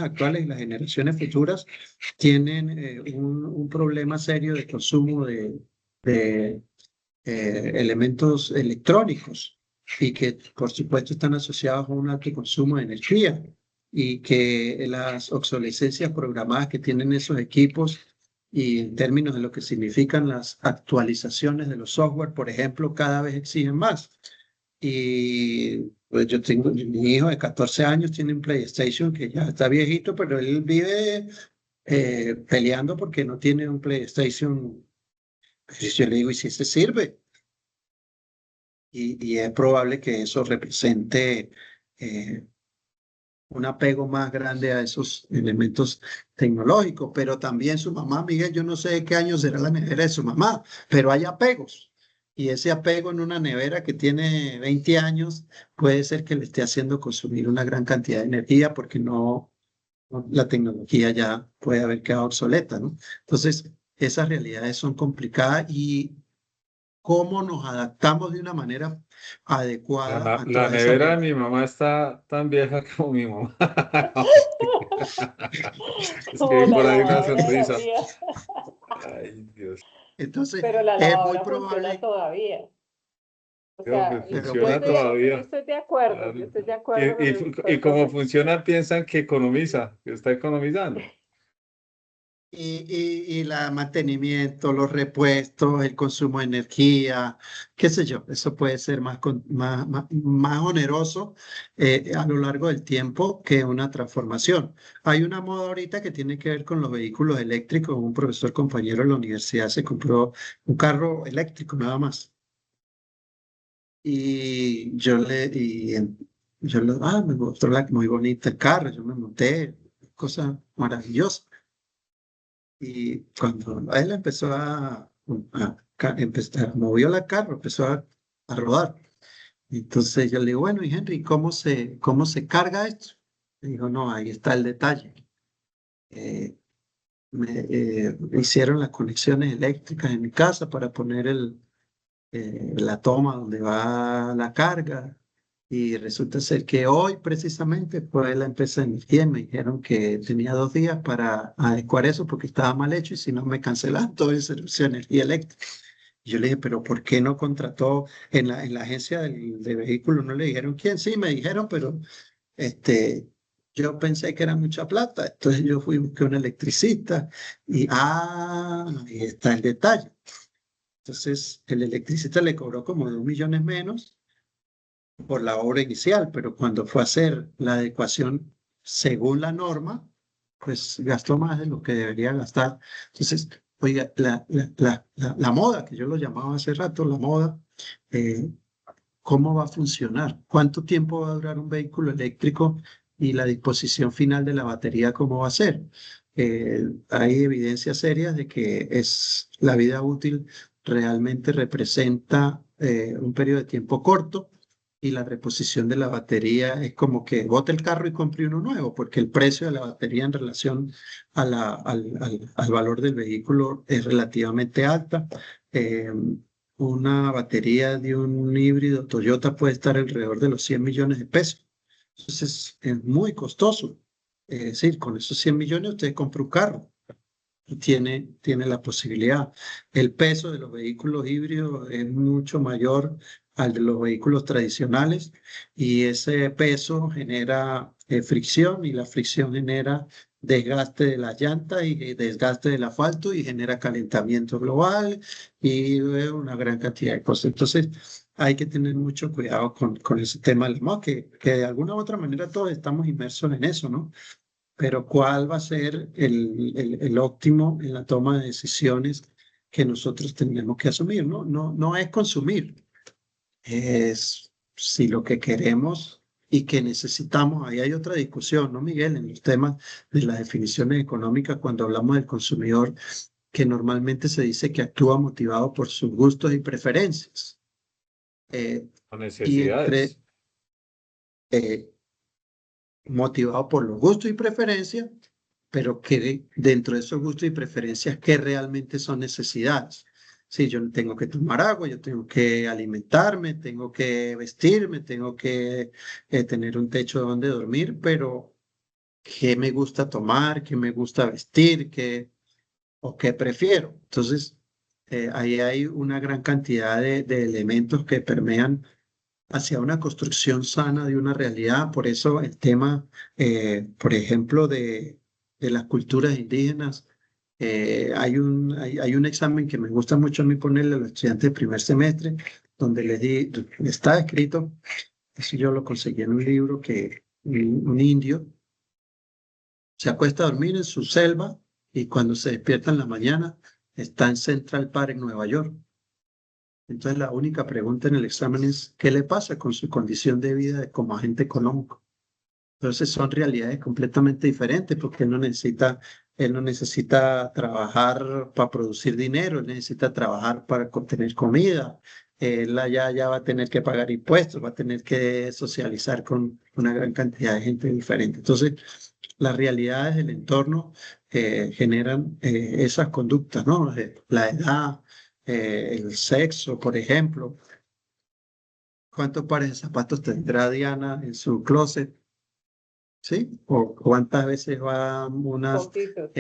actuales y las generaciones futuras tienen un problema serio de consumo de elementos electrónicos y que por supuesto están asociados a un alto consumo de energía y que las obsolescencias programadas que tienen esos equipos y en términos de lo que significan las actualizaciones de los software, por ejemplo, cada vez exigen más. Y pues mi hijo de 14 años tiene un PlayStation que ya está viejito, pero él vive peleando porque no tiene un PlayStation. Yo le digo, ¿y si se sirve? Y es probable que eso represente un apego más grande a esos elementos tecnológicos, pero también su mamá, Miguel, yo no sé de qué año será la nevera de su mamá, pero hay apegos. Y ese apego en una nevera que tiene 20 años puede ser que le esté haciendo consumir una gran cantidad de energía porque la tecnología ya puede haber quedado obsoleta, ¿no? Entonces, esas realidades son complicadas y cómo nos adaptamos de una manera adecuada a La todas esas nevera de realidades. mi mamá está tan vieja como mi mamá. Es que Como hay la por ahí una lavadora de la sonrisa. tía. Ay, Dios. Entonces, Pero la es muy lavadora funciona probable, todavía. O Dios, me sea, pero yo funciona puede, estoy, yo todavía. estoy de acuerdo, yo Claro. estoy de acuerdo con Y el como profe. funciona, piensan que economiza, que está economizando. y la mantenimiento, los repuestos, el consumo de energía, qué sé yo, eso puede ser más oneroso a lo largo del tiempo que una transformación. Hay una moda ahorita que tiene que ver con los vehículos eléctricos. Un profesor compañero de la universidad se compró un carro eléctrico nada más. Y me mostró muy bonita el carro, yo me monté, cosa maravillosa. Y cuando él empezó movió la carro, empezó a rodar. Entonces yo le digo, bueno, y Henry, ¿cómo se carga esto? Me dijo, no, ahí está el detalle. Eh, hicieron las conexiones eléctricas en mi casa para poner la toma donde va la carga. Y resulta ser que hoy precisamente fue la empresa de energía y me dijeron que tenía 2 días para adecuar eso porque estaba mal hecho y si no me cancelaban todo el servicio de energía eléctrica. Y yo le dije, pero ¿por qué no contrató en la agencia de vehículos? No le dijeron quién, sí, me dijeron, pero este, yo pensé que era mucha plata. Entonces yo fui y busqué un electricista y, ahí está el detalle. Entonces el electricista le cobró como 2 millones menos por la obra inicial, pero cuando fue a hacer la adecuación según la norma, pues gastó más de lo que debería gastar. Entonces, oiga, la moda, que yo lo llamaba hace rato, la moda, eh, ¿cómo va a funcionar? ¿Cuánto tiempo va a durar un vehículo eléctrico y la disposición final de la batería, cómo va a ser? Hay evidencias serias de que la vida útil realmente representa un periodo de tiempo corto y la reposición de la batería es como que bote el carro y compre uno nuevo, porque el precio de la batería en relación al valor del vehículo es relativamente alta. Eh, una batería de un híbrido Toyota puede estar alrededor de los 100 millones de pesos. Entonces, es muy costoso. Es decir, con esos 100 millones usted compra un carro y tiene la posibilidad. El peso de los vehículos híbridos es mucho mayor al de los vehículos tradicionales y ese peso genera fricción y la fricción genera desgaste de las llantas y desgaste del asfalto y genera calentamiento global y una gran cantidad de cosas. Entonces, hay que tener mucho cuidado con ese tema del modo, que de alguna u otra manera todos estamos inmersos en eso, ¿no? Pero ¿cuál va a ser el óptimo en la toma de decisiones que nosotros tenemos que asumir? No, no, no es consumir, es si lo que queremos y que necesitamos. Ahí hay otra discusión, ¿no, Miguel? En los temas de las definiciones económicas, cuando hablamos del consumidor, que normalmente se dice que actúa motivado por sus gustos y preferencias. Eh, Con y entre necesidades. eh, motivado por los gustos y preferencias, pero que dentro de esos gustos y preferencias, ¿qué realmente son necesidades? Sí, yo tengo que tomar agua, yo tengo que alimentarme, tengo que vestirme, tengo que tener un techo donde dormir, pero ¿qué me gusta tomar? ¿Qué me gusta vestir? ¿O qué prefiero? Entonces, ahí hay una gran cantidad de elementos que permean hacia una construcción sana de una realidad. Por eso el tema, por ejemplo, de las culturas indígenas, hay un examen que me gusta mucho a mí ponerle a los estudiantes de primer semestre, donde está escrito, eso yo lo conseguí en un libro, que un indio se acuesta a dormir en su selva y cuando se despierta en la mañana está en Central Park en Nueva York. Entonces la única pregunta en el examen es, ¿qué le pasa con su condición de vida como agente económico? Entonces son realidades completamente diferentes porque él no necesita trabajar para producir dinero, él necesita trabajar para tener comida. Él allá ya va a tener que pagar impuestos, va a tener que socializar con una gran cantidad de gente diferente. Entonces, las realidades del entorno generan esas conductas, ¿no? La edad, el sexo, por ejemplo. ¿Cuántos pares de zapatos tendrá Diana en su closet? ¿Sí? ¿O cuántas veces va Poquitos.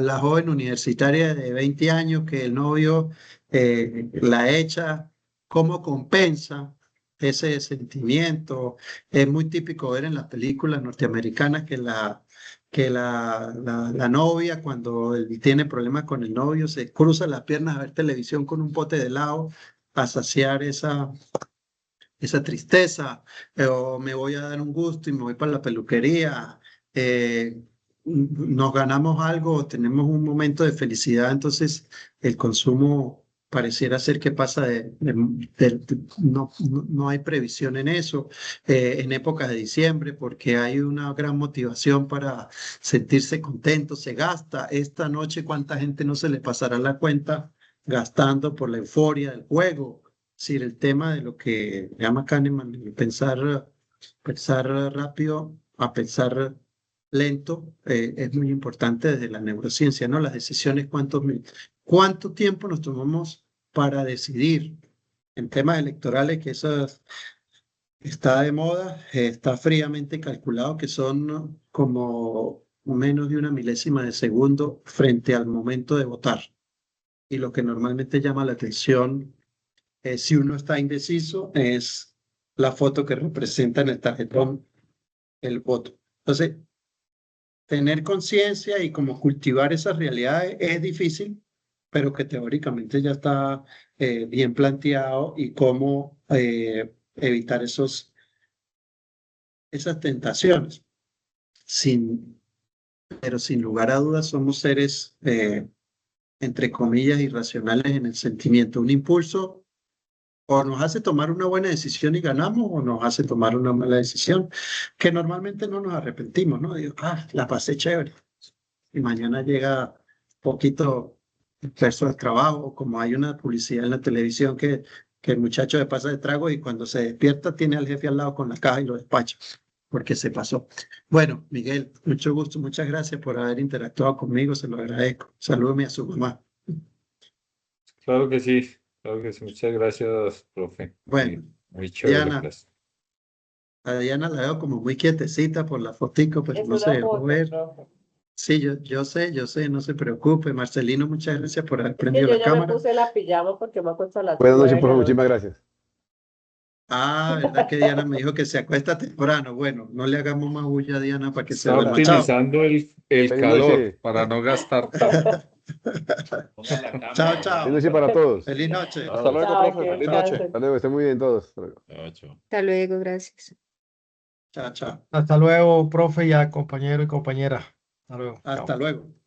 la joven universitaria de 20 años que el novio la echa? ¿Cómo compensa ese sentimiento? Es muy típico ver en las películas norteamericanas que la novia, cuando él tiene problemas con el novio, se cruza las piernas a ver televisión con un pote de helado a saciar esa tristeza, o me voy a dar un gusto y me voy para la peluquería, nos ganamos algo, tenemos un momento de felicidad, entonces el consumo pareciera ser que pasa no hay previsión en eso, en épocas de diciembre, porque hay una gran motivación para sentirse contento, se gasta. Esta noche, ¿cuánta gente no se le pasará la cuenta gastando por la euforia del juego? Es decir, el tema de lo que llama Kahneman, de pensar rápido a pensar lento, es muy importante desde la neurociencia, ¿no? Las decisiones, ¿cuánto tiempo nos tomamos para decidir en temas electorales, que eso está de moda, está fríamente calculado que son como menos de una milésima de segundo frente al momento de votar? Y lo que normalmente llama la atención, si uno está indeciso, es la foto que representa en el tarjetón el voto. Entonces, tener conciencia y como cultivar esas realidades es difícil, pero que teóricamente ya está bien planteado, y cómo evitar esas tentaciones. Pero sin lugar a dudas somos seres, entre comillas, irracionales en el sentimiento. Un impulso o nos hace tomar una buena decisión y ganamos, o nos hace tomar una mala decisión, que normalmente no nos arrepentimos, ¿no? Digo, la pasé chévere. Y mañana llega poquito peso al trabajo, como hay una publicidad en la televisión que el muchacho se pasa de trago y cuando se despierta tiene al jefe al lado con la caja y lo despacha, porque se pasó. Bueno, Miguel, mucho gusto, muchas gracias por haber interactuado conmigo, se lo agradezco. Salúdeme a su mamá. Claro que sí, claro que sí. Muchas gracias, profe. Bueno, Muy chévere la Diana. clase. A Diana la veo como muy quietecita por la fotico, pero Es no se una dejó foto, ver. profe. Sí, yo sé, no se preocupe. Marcelino, muchas gracias por haber Es que prendido yo la ya me cámara. puse la pijama porque me acuesto a las Buenas 9 noches, de profe. la Muchísimas noche. gracias. ¿Verdad que Diana me dijo que se acuesta temprano? Bueno, no le hagamos más bulla a Diana para que se Está duerma. Chao. optimizando el Feliz calor noche. para no gastar tanto. Pongan la cámara. Chao, Feliz chao. noche para todos. Feliz noche. Hasta luego, Chao, profe. que Feliz noche. descansen. Hasta luego, estén muy bien todos. Hasta luego. Chao, chao. Hasta luego, gracias. Chao, chao. Hasta luego, profe y a compañero y compañera. Hasta luego. Chao. Hasta luego.